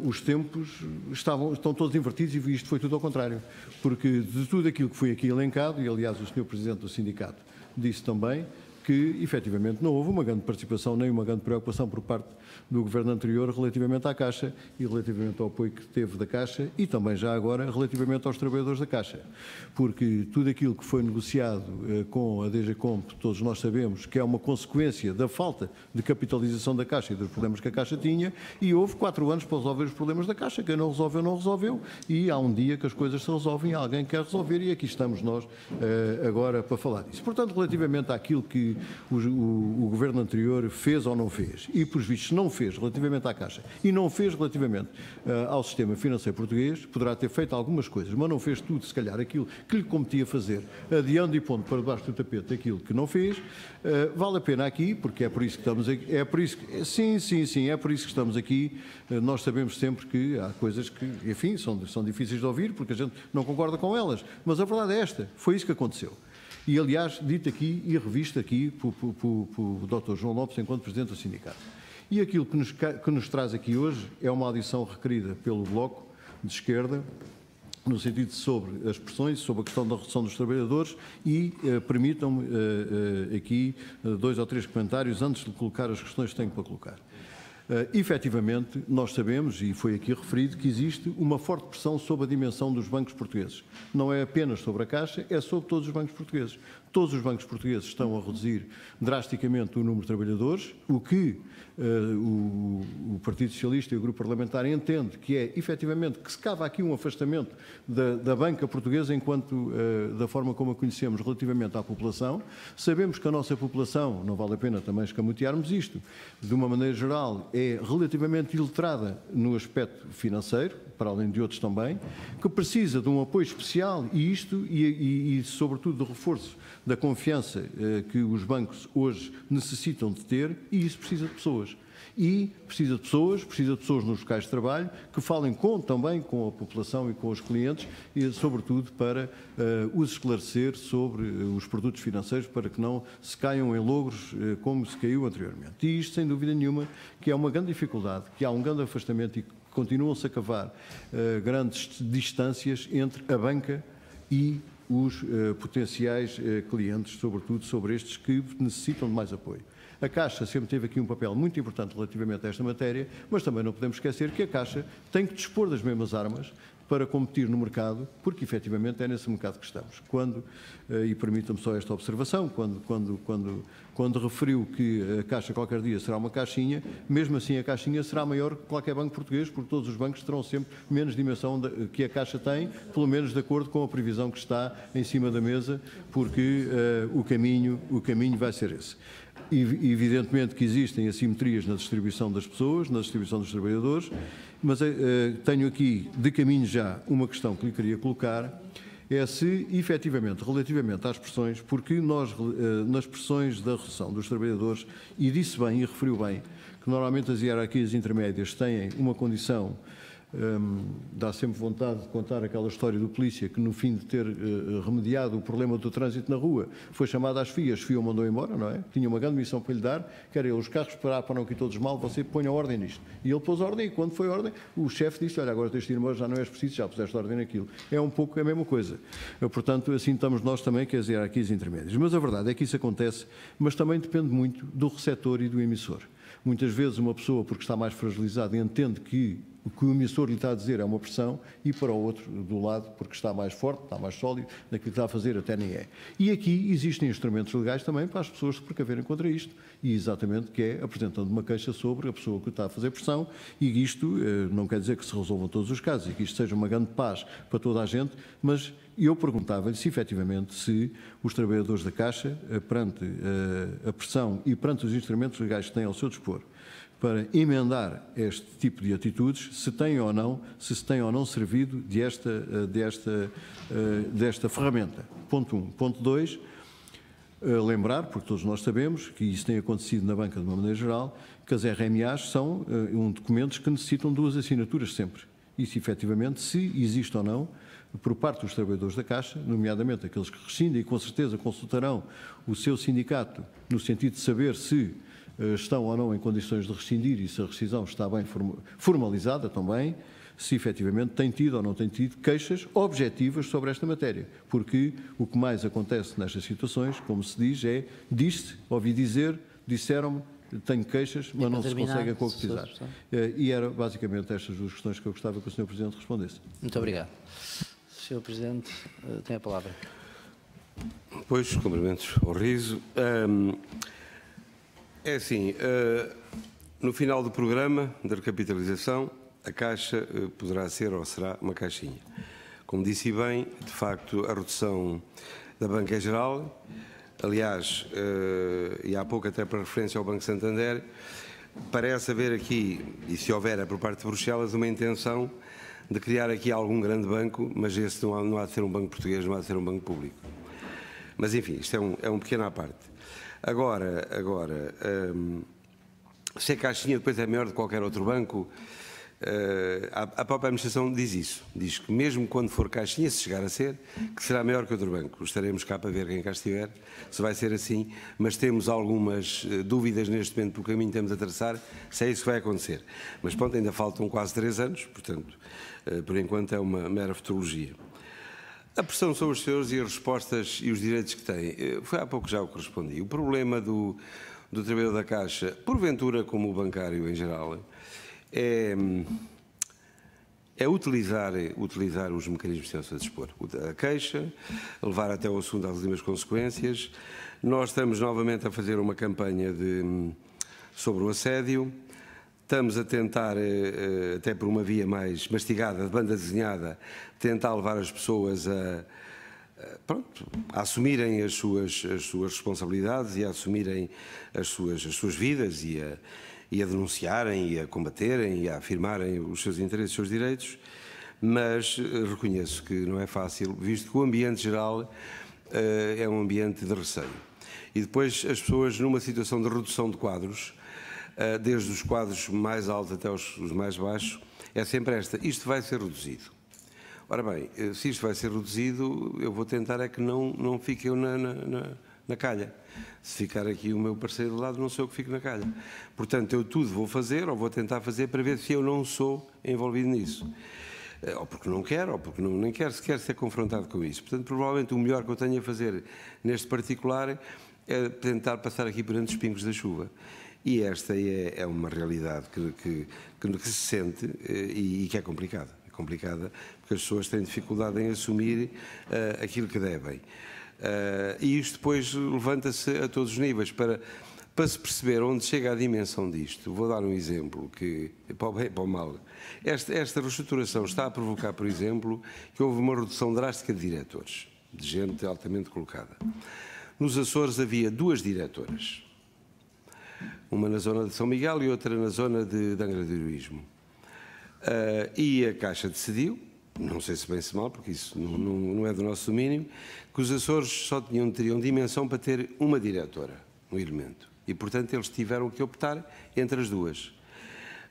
os tempos estão todos invertidos e isto foi tudo ao contrário. Porque de tudo aquilo que foi aqui elencado, e aliás o Sr. Presidente do Sindicato disse também, que efetivamente não houve uma grande participação nem uma grande preocupação por parte do Governo anterior relativamente à Caixa e relativamente ao apoio que teve da Caixa e também já agora relativamente aos trabalhadores da Caixa. Porque tudo aquilo que foi negociado com a DGCOMP, todos nós sabemos que é uma consequência da falta de capitalização da Caixa e dos problemas que a Caixa tinha e houve 4 anos para resolver os problemas da Caixa. Quem não resolveu e há um dia que as coisas se resolvem, alguém quer resolver e aqui estamos nós agora para falar disso. Portanto, relativamente àquilo que o Governo anterior fez ou não fez e, por vistos, não fez relativamente à Caixa e não fez relativamente ao sistema financeiro português, poderá ter feito algumas coisas, mas não fez tudo, se calhar, aquilo que lhe competia fazer, adiando e pondo para debaixo do tapete aquilo que não fez, vale a pena aqui, porque é por isso que estamos aqui, é por isso que, sim, é por isso que estamos aqui. Nós sabemos sempre que há coisas que, enfim, são difíceis de ouvir, porque a gente não concorda com elas, mas a verdade é esta, foi isso que aconteceu. E, aliás, dito aqui e revisto aqui pelo Dr. João Lopes, enquanto Presidente do Sindicato. E aquilo que nos traz aqui hoje é uma audição requerida pelo Bloco de Esquerda, no sentido sobre as pressões, sobre a questão da redução dos trabalhadores e permitam-me aqui 2 ou 3 comentários antes de colocar as questões que tenho para colocar. Efetivamente, nós sabemos, e foi aqui referido, que existe uma forte pressão sobre a dimensão dos bancos portugueses. Não é apenas sobre a Caixa, é sobre todos os bancos portugueses. Todos os bancos portugueses estão a reduzir drasticamente o número de trabalhadores, o que o Partido Socialista e o Grupo Parlamentar entende que é, efetivamente, que se cava aqui um afastamento da banca portuguesa enquanto da forma como a conhecemos relativamente à população. Sabemos que a nossa população, não vale a pena também escamotearmos isto, de uma maneira geral, é relativamente iletrada no aspecto financeiro, para além de outros também, que precisa de um apoio especial e sobretudo, do reforço da confiança que os bancos hoje necessitam de ter, e isso precisa de pessoas. E precisa de pessoas nos locais de trabalho que falem também com a população e com os clientes e, sobretudo, para os esclarecer sobre os produtos financeiros para que não se caiam em logros como se caiu anteriormente. E isto, sem dúvida nenhuma, que é uma grande dificuldade, que há um grande afastamento e que continuam-se a cavar grandes distâncias entre a banca e os potenciais clientes, sobretudo sobre estes que necessitam de mais apoio. A Caixa sempre teve aqui um papel muito importante relativamente a esta matéria, mas também não podemos esquecer que a Caixa tem que dispor das mesmas armas para competir no mercado, porque efetivamente é nesse mercado que estamos. E permitam-me só esta observação, quando referiu que a Caixa qualquer dia será uma caixinha, mesmo assim a caixinha será maior que qualquer banco português, porque todos os bancos terão sempre menos dimensão que a Caixa tem, pelo menos de acordo com a previsão que está em cima da mesa, porque o caminho vai ser esse. Evidentemente que existem assimetrias na distribuição das pessoas, na distribuição dos trabalhadores, mas tenho aqui de caminho já uma questão que lhe queria colocar, é se efetivamente, relativamente às pressões, porque nós nas pressões da redução dos trabalhadores, e disse bem e referiu bem, que normalmente as hierarquias intermédias têm uma condição, dá sempre vontade de contar aquela história do polícia que no fim de ter remediado o problema do trânsito na rua foi chamado às FIAs, FIA o mandou embora, não é? Tinha uma grande missão para lhe dar, que era os carros param aqui todos mal, você põe a ordem nisto. E ele pôs ordem e quando foi ordem, o chefe disse, olha, agora tens de ir embora, já não és preciso, já puseste ordem naquilo. É um pouco a mesma coisa. Portanto, assim estamos nós também, que é as hierarquias intermédias. Mas a verdade é que isso acontece, mas também depende muito do receptor e do emissor. Muitas vezes uma pessoa, porque está mais fragilizada, entende que o que o emissor lhe está a dizer é uma pressão e para o outro do lado, porque está mais forte, está mais sólido, naquilo que está a fazer até nem é. E aqui existem instrumentos legais também para as pessoas se precaverem contra isto e exatamente que é apresentando uma queixa sobre a pessoa que está a fazer pressão e isto não quer dizer que se resolvam todos os casos e que isto seja uma grande paz para toda a gente, mas eu perguntava-lhe se efetivamente se os trabalhadores da Caixa, perante a pressão e perante os instrumentos legais que têm ao seu dispor, para emendar este tipo de atitudes, se se tem ou não servido desta ferramenta. Ponto 1. Ponto 2, lembrar, porque todos nós sabemos que isso tem acontecido na banca de uma maneira geral, que as RMAs são documentos que necessitam 2 assinaturas sempre. Isso, efetivamente, se existe ou não, por parte dos trabalhadores da Caixa, nomeadamente aqueles que rescindem e com certeza consultarão o seu sindicato no sentido de saber se estão ou não em condições de rescindir e se a rescisão está bem formalizada também, se efetivamente tem tido ou não tem tido queixas objetivas sobre esta matéria. Porque o que mais acontece nestas situações, como se diz, é diz-se, ouvi dizer, disseram-me, tenho queixas, mas não se conseguem concretizar. E era basicamente estas 2 questões que eu gostava que o Sr. Presidente respondesse. Muito obrigado. Sr. Presidente, tem a palavra. Pois, cumprimentos ao riso. É assim, no final do programa de recapitalização, a Caixa poderá ser ou será uma caixinha. Como disse bem, de facto, a redução da banca é geral. Aliás, e há pouco até para referência ao Banco Santander, parece haver aqui, e se houver é por parte de Bruxelas, uma intenção de criar aqui algum grande banco, mas esse não há de ser um banco português, não há de ser um banco público. Mas enfim, isto é um pequeno à parte. Agora, se a caixinha depois é melhor de qualquer outro banco, a própria administração diz isso. Diz que mesmo quando for caixinha, se chegar a ser, que será melhor que outro banco. Estaremos cá para ver quem cá estiver, se vai ser assim, mas temos algumas dúvidas neste momento pelo caminho que estamos a traçar, se é isso que vai acontecer. Mas pronto, ainda faltam quase 3 anos, portanto, por enquanto é uma mera futurologia. A pressão sobre os senhores e as respostas e os direitos que têm, foi há pouco já o que respondi. O problema do trabalhador da Caixa, porventura como o bancário em geral, é utilizar os mecanismos que têm a dispor. A queixa, levar até o assunto às últimas consequências. Nós estamos novamente a fazer uma campanha sobre o assédio. Estamos a tentar, até por uma via mais mastigada, de banda desenhada, tentar levar as pessoas a assumirem as suas responsabilidades e a assumirem as suas vidas e a denunciarem e a combaterem e a afirmarem os seus interesses e os seus direitos, mas reconheço que não é fácil, visto que o ambiente geral é um ambiente de receio. E depois as pessoas numa situação de redução de quadros, desde os quadros mais altos até os mais baixos, é sempre esta: isto vai ser reduzido. Ora bem, se isto vai ser reduzido, eu vou tentar é que não fique eu na calha. Se ficar aqui o meu parceiro de lado, não sou eu que fico na calha. Portanto, eu tudo vou fazer, ou vou tentar fazer, para ver se eu não sou envolvido nisso. Ou porque não quero, ou porque nem quero sequer ser confrontado com isso. Portanto, provavelmente o melhor que eu tenho a fazer neste particular é tentar passar aqui por entre os pingos da chuva. E esta é uma realidade que se sente e que é complicada. É complicada porque as pessoas têm dificuldade em assumir aquilo que devem. E isto depois levanta-se a todos os níveis. Para se perceber onde chega a dimensão disto, vou dar um exemplo, que para o bem e para o mal. Esta reestruturação está a provocar, por exemplo, que houve uma redução drástica de diretores, de gente altamente colocada. Nos Açores havia 2 diretoras. Uma na zona de São Miguel e outra na zona de Angra do Heroísmo. E a Caixa decidiu, não sei se bem se mal, porque isso não é do nosso domínio, que os Açores só teriam dimensão para ter uma diretora, um elemento. E, portanto, eles tiveram que optar entre as 2.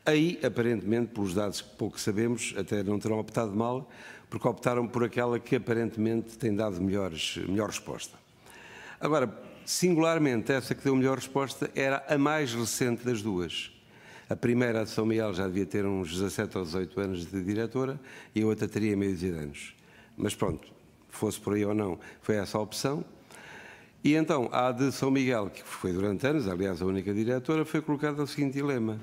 Aí, aparentemente, pelos dados que pouco sabemos, até não terão optado mal, porque optaram por aquela que aparentemente tem dado melhor resposta. Agora, singularmente, essa que deu melhor resposta era a mais recente das 2. A primeira, a de São Miguel, já devia ter uns 17 ou 18 anos de diretora e a outra teria meio de anos. Mas pronto, fosse por aí ou não, foi essa a opção. E então, a de São Miguel, que foi durante anos, aliás, a única diretora, foi colocada o seguinte dilema: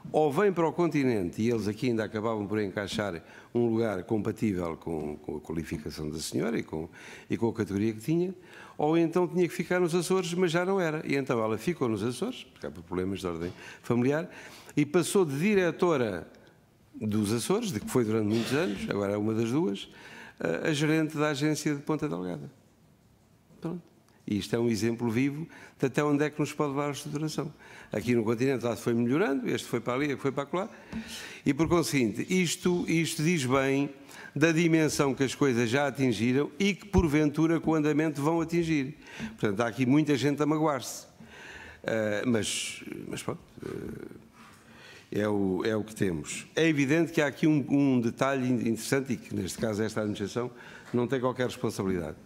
ou vem para o continente, e eles aqui ainda acabavam por encaixar um lugar compatível com a qualificação da senhora e com a categoria que tinha, ou então tinha que ficar nos Açores, mas já não era. E então ela ficou nos Açores, porque há problemas de ordem familiar, e passou de diretora dos Açores, de que foi durante muitos anos, agora é uma das 2, a gerente da agência de Ponta Delgada. Pronto. E isto é um exemplo vivo de até onde é que nos pode levar a estruturação. Aqui no continente lá se foi melhorando, este foi para ali, este foi para lá. E por conseguinte, isto diz bem da dimensão que as coisas já atingiram e que porventura com o andamento vão atingir. Portanto, há aqui muita gente a magoar-se. Mas pronto, é o que temos. É evidente que há aqui um detalhe interessante e que neste caso esta administração não tem qualquer responsabilidade.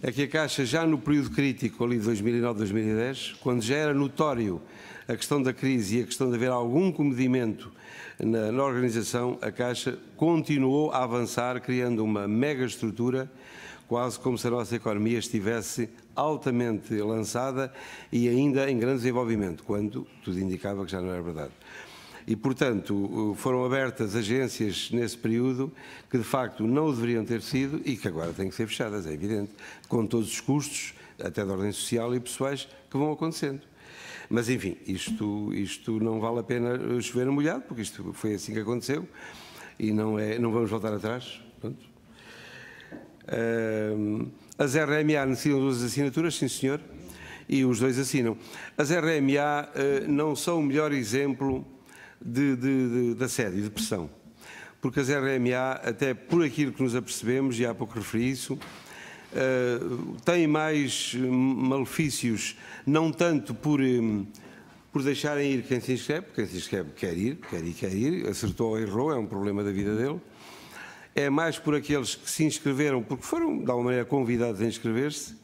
É que a Caixa, já no período crítico ali de 2009-2010, quando já era notório a questão da crise e a questão de haver algum comedimento na organização, a Caixa continuou a avançar, criando uma mega estrutura, quase como se a nossa economia estivesse altamente lançada e ainda em grande desenvolvimento, quando tudo indicava que já não era verdade. E, portanto, foram abertas agências nesse período que, de facto, não o deveriam ter sido e que agora têm que ser fechadas, é evidente, com todos os custos, até de ordem social e pessoais, que vão acontecendo. Mas, enfim, isto não vale a pena chover no molhado, porque isto foi assim que aconteceu e não vamos voltar atrás. Pronto. As RMA necessitam de 2 assinaturas, sim senhor, e os 2 assinam. As RMA não são o melhor exemplo de assédio, de pressão, porque as RMA, até por aquilo que nos apercebemos, e há pouco referi isso, têm mais malefícios, não tanto por deixarem ir quem se inscreve, porque quem se inscreve quer ir, acertou ou errou, é um problema da vida dele. É mais por aqueles que se inscreveram, porque foram, de alguma maneira, convidados a inscrever-se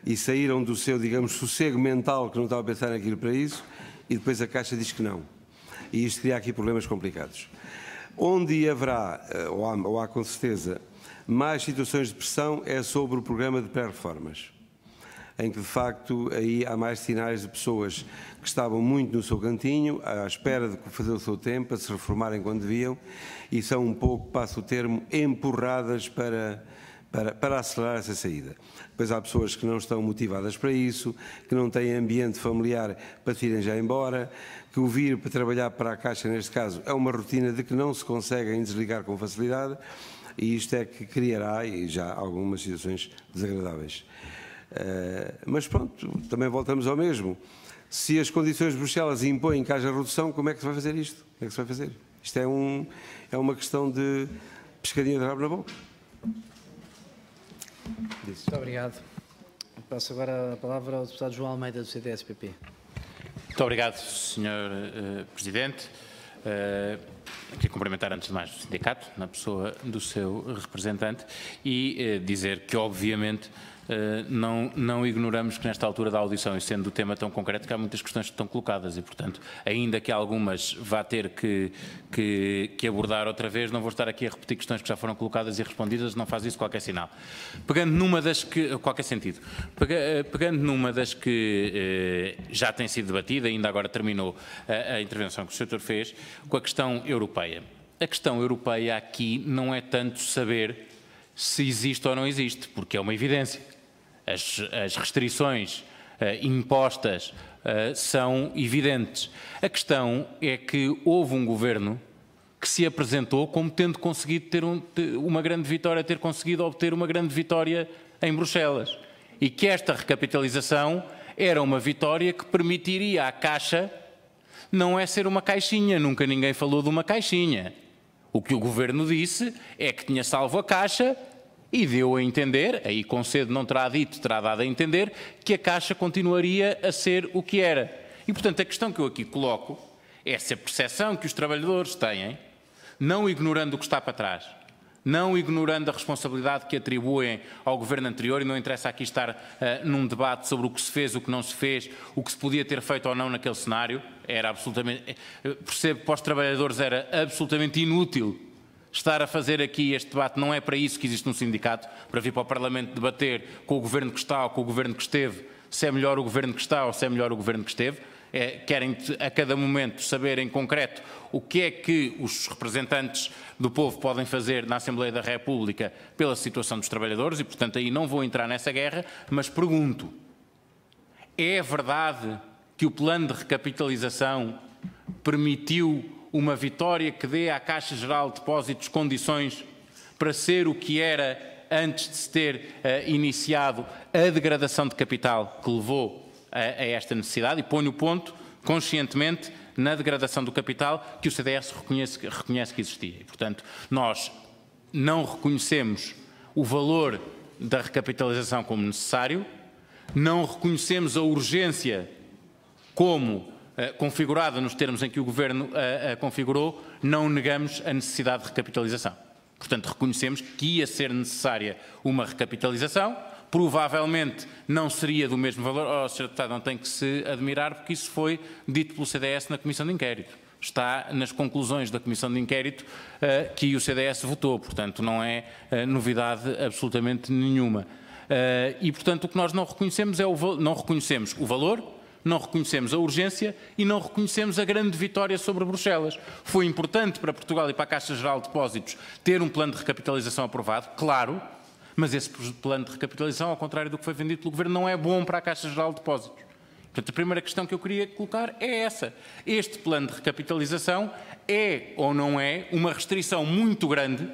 e saíram do seu, digamos, sossego mental, que não estava a pensar naquilo para isso, e depois a Caixa diz que não. E isto cria aqui problemas complicados. Onde haverá, ou há com certeza, mais situações de pressão é sobre o programa de pré-reformas, em que, de facto, aí há mais sinais de pessoas que estavam muito no seu cantinho, à espera de fazer o seu tempo, a se reformarem quando deviam, e são um pouco, passo o termo, empurradas para acelerar essa saída. Depois há pessoas que não estão motivadas para isso, que não têm ambiente familiar para se irem já embora, que o vir para trabalhar para a Caixa, neste caso, é uma rotina de que não se conseguem desligar com facilidade, e isto é que criará, e já, algumas situações desagradáveis. Mas pronto, também voltamos ao mesmo. Se as condições de Bruxelas impõem que haja redução, como é que se vai fazer isto? Como é que se vai fazer? Isto é uma questão de pescadinha de rabo na boca. Muito obrigado. Passo agora a palavra ao deputado João Almeida, do CDS-PP. Muito obrigado, Sr. Presidente. Queria cumprimentar antes de mais o sindicato, na pessoa do seu representante, e dizer que, obviamente, não ignoramos que nesta altura da audição, e sendo o tema tão concreto, que há muitas questões que estão colocadas e, portanto, ainda que algumas vá ter que abordar outra vez, não vou estar aqui a repetir questões que já foram colocadas e respondidas, não faz isso qualquer sinal. Pegando numa das que, qualquer sentido, pegando numa das que já tem sido debatida, ainda agora terminou a intervenção que o Sr. fez, com a questão europeia. A questão europeia aqui não é tanto saber se existe ou não existe, porque é uma evidência. As restrições impostas são evidentes. A questão é que houve um governo que se apresentou como tendo conseguido ter uma grande vitória, ter conseguido obter uma grande vitória em Bruxelas. E que esta recapitalização era uma vitória que permitiria à Caixa não é ser uma caixinha, nunca ninguém falou de uma caixinha. O que o governo disse é que tinha salvo a Caixa e deu a entender, aí Concedo não terá dito, terá dado a entender, que a Caixa continuaria a ser o que era. E, portanto, a questão que eu aqui coloco é se a percepção que os trabalhadores têm, não ignorando o que está para trás, não ignorando a responsabilidade que atribuem ao governo anterior, e não interessa aqui estar num debate sobre o que se fez, o que não se fez, o que se podia ter feito ou não naquele cenário, era absolutamente, percebo que para os trabalhadores era absolutamente inútil estar a fazer aqui este debate, não é para isso que existe um sindicato, para vir para o Parlamento debater com o governo que está ou com o governo que esteve, se é melhor o governo que está ou se é melhor o governo que esteve. Querem a cada momento saber em concreto o que é que os representantes do povo podem fazer na Assembleia da República pela situação dos trabalhadores e, portanto, aí não vou entrar nessa guerra, mas pergunto, é verdade que o plano de recapitalização permitiu uma vitória que dê à Caixa Geral de Depósitos condições para ser o que era antes de se ter iniciado a degradação de capital que levou a esta necessidade, e ponho o ponto conscientemente na degradação do capital que o CDS reconhece que existia. E, portanto, nós não reconhecemos o valor da recapitalização como necessário, não reconhecemos a urgência como configurada nos termos em que o Governo a configurou, não negamos a necessidade de recapitalização. Portanto, reconhecemos que ia ser necessária uma recapitalização, provavelmente não seria do mesmo valor. Sr. Deputado, não tem que se admirar, porque isso foi dito pelo CDS na Comissão de Inquérito. Está nas conclusões da Comissão de Inquérito que o CDS votou, portanto não é novidade absolutamente nenhuma. E, portanto, o que nós não reconhecemos não reconhecemos o valor, não reconhecemos a urgência e não reconhecemos a grande vitória sobre Bruxelas. Foi importante para Portugal e para a Caixa Geral de Depósitos ter um plano de recapitalização aprovado, claro, mas esse plano de recapitalização, ao contrário do que foi vendido pelo Governo, não é bom para a Caixa Geral de Depósitos. Portanto, a primeira questão que eu queria colocar é essa. Este plano de recapitalização é ou não é uma restrição muito grande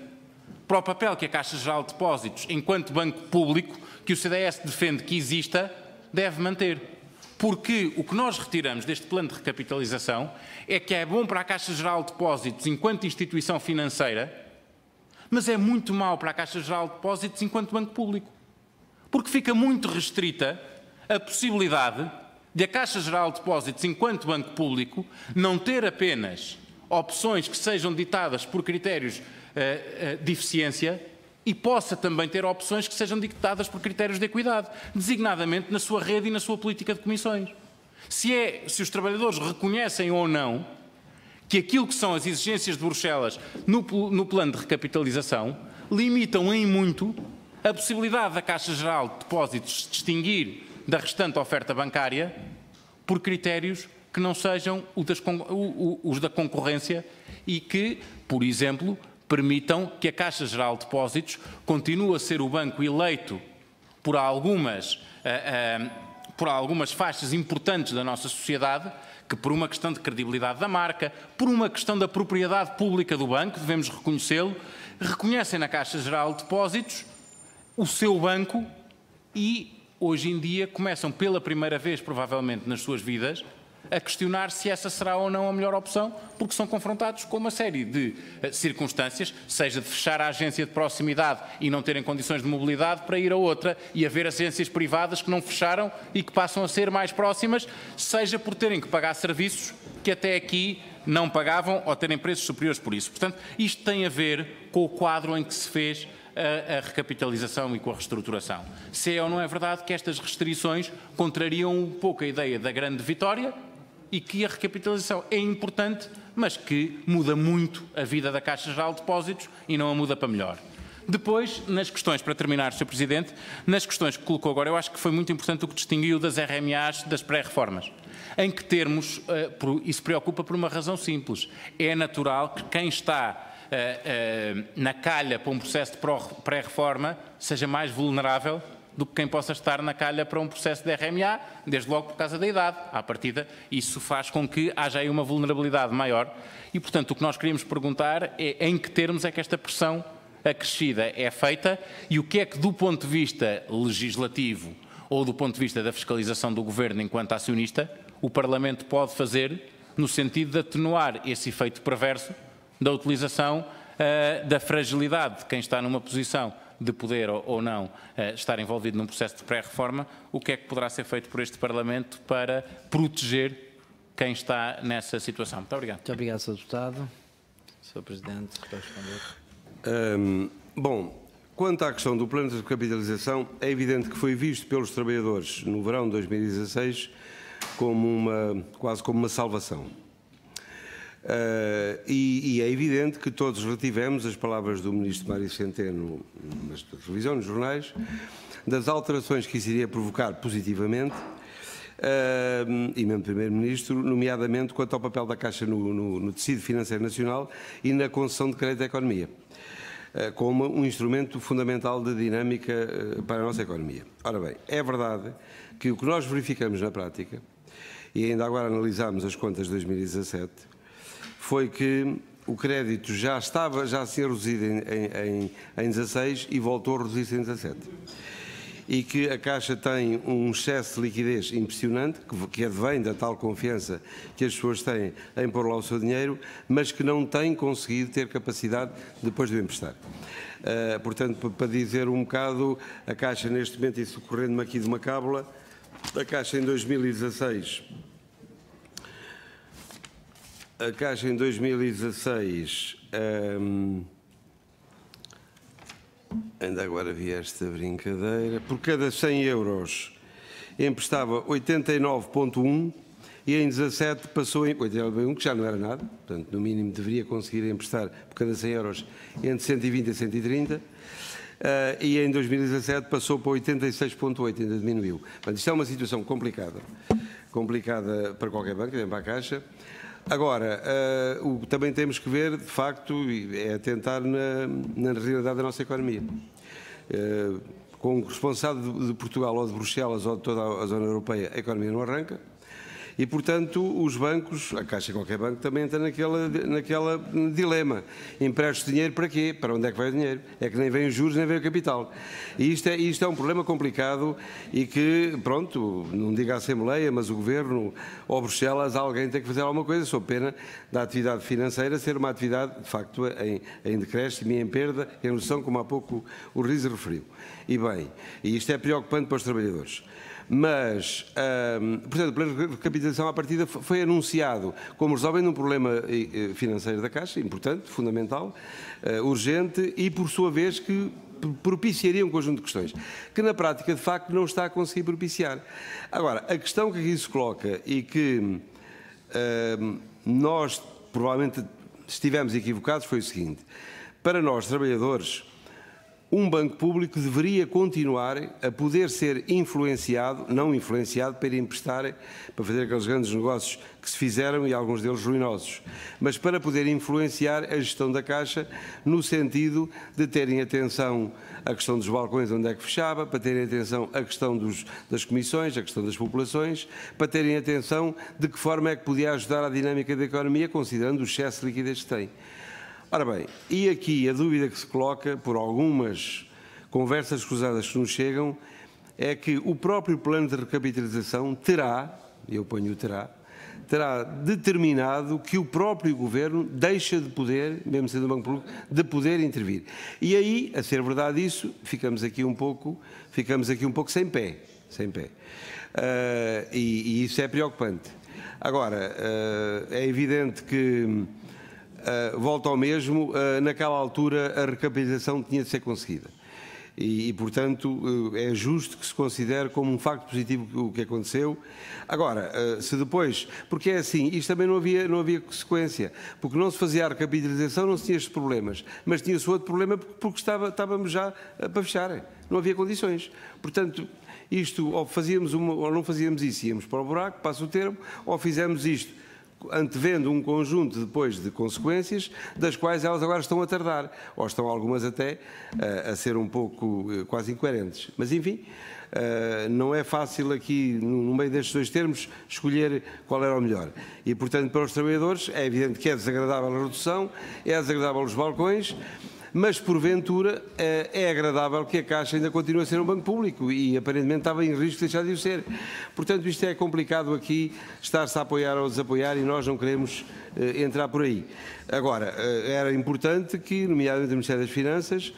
para o papel que a Caixa Geral de Depósitos, enquanto banco público, que o CDS defende que exista, deve manter. Porque o que nós retiramos deste plano de recapitalização é que é bom para a Caixa Geral de Depósitos enquanto instituição financeira, mas é muito mau para a Caixa Geral de Depósitos enquanto banco público. Porque fica muito restrita a possibilidade de a Caixa Geral de Depósitos, enquanto banco público, não ter apenas opções que sejam ditadas por critérios de eficiência e possa também ter opções que sejam ditadas por critérios de equidade, designadamente na sua rede e na sua política de comissões. Se os trabalhadores reconhecem ou não que aquilo que são as exigências de Bruxelas no plano de recapitalização limitam em muito a possibilidade da Caixa Geral de Depósitos se distinguir da restante oferta bancária por critérios que não sejam os da concorrência e que, por exemplo, permitam que a Caixa Geral de Depósitos continue a ser o banco eleito por algumas faixas importantes da nossa sociedade, que por uma questão de credibilidade da marca, por uma questão da propriedade pública do banco, devemos reconhecê-lo, reconhecem na Caixa Geral de Depósitos o seu banco e, hoje em dia, começam pela primeira vez, provavelmente, nas suas vidas, a questionar se essa será ou não a melhor opção, porque são confrontados com uma série de circunstâncias, seja de fechar a agência de proximidade e não terem condições de mobilidade para ir a outra e haver agências privadas que não fecharam e que passam a ser mais próximas, seja por terem que pagar serviços que até aqui não pagavam ou terem preços superiores por isso. Portanto, isto tem a ver com o quadro em que se fez a recapitalização e com a reestruturação. Se é ou não é verdade que estas restrições contrariam um pouco a ideia da grande vitória e que a recapitalização é importante, mas que muda muito a vida da Caixa Geral de Depósitos e não a muda para melhor. Depois, nas questões, para terminar, Sr. Presidente, nas questões que colocou agora, eu acho que foi muito importante o que distinguiu das RMAs das pré-reformas. Em que termos, isso preocupa por uma razão simples. É natural que quem está na calha para um processo de pré-reforma seja mais vulnerável do que quem possa estar na calha para um processo de RMA, desde logo por causa da idade. À partida, isso faz com que haja aí uma vulnerabilidade maior. E, portanto, o que nós queríamos perguntar é em que termos é que esta pressão acrescida é feita e o que é que, do ponto de vista legislativo ou do ponto de vista da fiscalização do Governo enquanto acionista, o Parlamento pode fazer no sentido de atenuar esse efeito perverso da utilização da fragilidade de quem está numa posição de poder ou não estar envolvido num processo de pré-reforma, o que é que poderá ser feito por este Parlamento para proteger quem está nessa situação. Muito obrigado. Muito obrigado, Sr. Deputado. Sr. Presidente, para responder. Bom, quanto à questão do plano de recapitalização, é evidente que foi visto pelos trabalhadores no verão de 2016 quase como uma salvação. E é evidente que todos retivemos as palavras do Ministro Mário Centeno na televisão, nos jornais, das alterações que isso iria provocar positivamente, e mesmo Primeiro-Ministro, nomeadamente quanto ao papel da Caixa no tecido financeiro nacional e na concessão de crédito à economia, como um instrumento fundamental de dinâmica para a nossa economia. Ora bem, é verdade que o que nós verificamos na prática, e ainda agora analisámos as contas de 2017, foi que o crédito já a ser reduzido em 16 e voltou a reduzir-se em 17. E que a Caixa tem um excesso de liquidez impressionante, que advém da tal confiança que as pessoas têm em pôr lá o seu dinheiro, mas que não tem conseguido ter capacidade depois de o emprestar. Portanto, para dizer um bocado, a Caixa neste momento, isso correndo-me aqui de uma cábula, a Caixa em 2016... A Caixa em 2016, ainda agora vi esta brincadeira, por cada 100 euros emprestava 89,1 e em 17 passou em 89,1, que já não era nada, portanto no mínimo deveria conseguir emprestar por cada 100 euros entre 120 e 130, e em 2017 passou para 86,8, ainda diminuiu. Portanto, isto é uma situação complicada para qualquer banco, também para a Caixa. Agora, o que também temos que ver, de facto, é atentar na realidade da nossa economia. Com o responsável de Portugal ou de Bruxelas ou de toda a zona europeia, a economia não arranca. E, portanto, os bancos, a Caixa e qualquer banco, também entra naquela dilema. Empresto dinheiro para quê? Para onde é que vai o dinheiro? É que nem vem os juros, nem vem o capital. E isto é um problema complicado e que, pronto, não diga a Assembleia, mas o Governo ou Bruxelas, alguém tem que fazer alguma coisa, sob pena da atividade financeira ser uma atividade, de facto, em decréscimo e em perda, em redução, como há pouco o Riz referiu. E bem, e isto é preocupante para os trabalhadores. Mas, portanto, o plano de recapitalização à partida foi anunciado como resolvendo um problema financeiro da Caixa, importante, fundamental, urgente e, por sua vez, que propiciaria um conjunto de questões, que na prática, de facto, não está a conseguir propiciar. Agora, a questão que aqui se coloca e que nós provavelmente estivemos equivocados foi o seguinte: para nós, trabalhadores, um banco público deveria continuar a poder ser influenciado, não influenciado para ir emprestar, para fazer aqueles grandes negócios que se fizeram e alguns deles ruinosos, mas para poder influenciar a gestão da Caixa no sentido de terem atenção à questão dos balcões onde é que fechava, para terem atenção à questão das comissões, à questão das populações, para terem atenção de que forma é que podia ajudar a dinâmica da economia, considerando o excesso de liquidez que tem. Ora bem, e aqui a dúvida que se coloca por algumas conversas cruzadas que nos chegam é que o próprio plano de recapitalização terá determinado que o próprio Governo deixa de poder, mesmo sendo um banco público, de poder intervir. E aí, a ser verdade isso, ficamos aqui um pouco sem pé. E isso é preocupante. Agora, é evidente que volta ao mesmo, naquela altura a recapitalização tinha de ser conseguida. E, portanto, é justo que se considere como um facto positivo o que aconteceu. Agora, se depois, porque é assim, isto também não havia consequência, porque não se fazia a recapitalização, não se tinha estes problemas, mas tinha-se outro problema porque estávamos já para fechar, não havia condições. Portanto, isto, ou fazíamos ou não fazíamos isso, íamos para o buraco, passa o termo, ou fizemos isto antevendo um conjunto depois de consequências, das quais elas agora estão a tardar, ou estão algumas até a ser um pouco quase incoerentes. Mas, enfim, não é fácil aqui, no meio destes dois termos, escolher qual era o melhor. E, portanto, para os trabalhadores é evidente que é desagradável a redução, é desagradável os balcões, mas, porventura, é agradável que a Caixa ainda continue a ser um banco público e, aparentemente, estava em risco de deixar de o ser. Portanto, isto é complicado aqui, estar-se a apoiar ou desapoiar, e nós não queremos entrar por aí. Agora, era importante que, nomeadamente o Ministério das Finanças,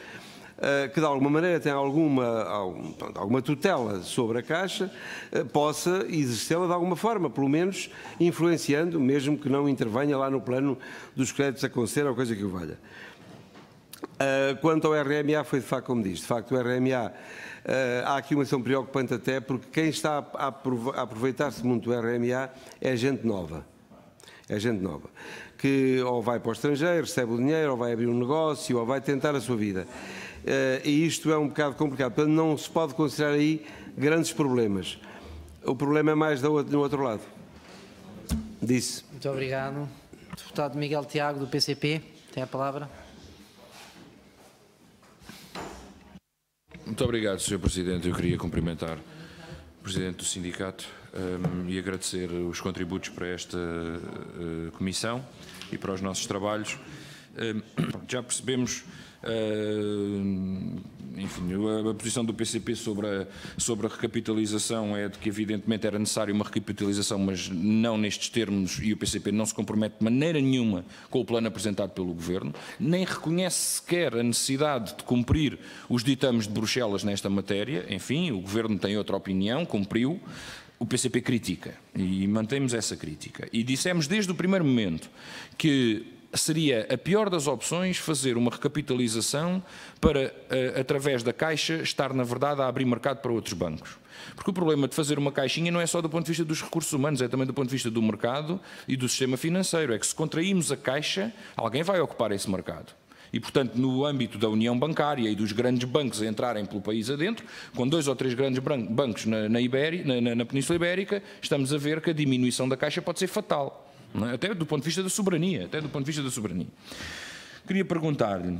que de alguma maneira tem alguma tutela sobre a Caixa, possa exercê-la de alguma forma, pelo menos influenciando, mesmo que não intervenha lá no plano dos créditos a conceder ou coisa que o valha. Quanto ao RMA, foi de facto como diz, de facto o RMA, há aqui uma questão preocupante até, porque quem está a aproveitar-se muito do RMA é gente nova, que ou vai para o estrangeiro, recebe o dinheiro, ou vai abrir um negócio, ou vai tentar a sua vida. E isto é um bocado complicado, portanto não se pode considerar aí grandes problemas. O problema é mais no outro lado. Disse. Muito obrigado. Deputado Miguel Tiago, do PCP, tem a palavra. Muito obrigado, Sr. Presidente. Eu queria cumprimentar o Presidente do Sindicato, e agradecer os contributos para esta comissão e para os nossos trabalhos. Já percebemos, enfim, a posição do PCP sobre a recapitalização é de que evidentemente era necessária uma recapitalização, mas não nestes termos, e o PCP não se compromete de maneira nenhuma com o plano apresentado pelo Governo, nem reconhece sequer a necessidade de cumprir os ditames de Bruxelas nesta matéria. Enfim, o Governo tem outra opinião, cumpriu. O PCP critica e mantemos essa crítica. E dissemos desde o primeiro momento que seria a pior das opções fazer uma recapitalização para, através da Caixa, estar na verdade a abrir mercado para outros bancos. Porque o problema de fazer uma caixinha não é só do ponto de vista dos recursos humanos, é também do ponto de vista do mercado e do sistema financeiro. É que se contraímos a Caixa, alguém vai ocupar esse mercado. E, portanto, no âmbito da União Bancária e dos grandes bancos a entrarem pelo país adentro, com 2 ou 3 grandes bancos na Península Ibérica, estamos a ver que a diminuição da Caixa pode ser fatal, não é? Até do ponto de vista da soberania. Queria perguntar-lhe,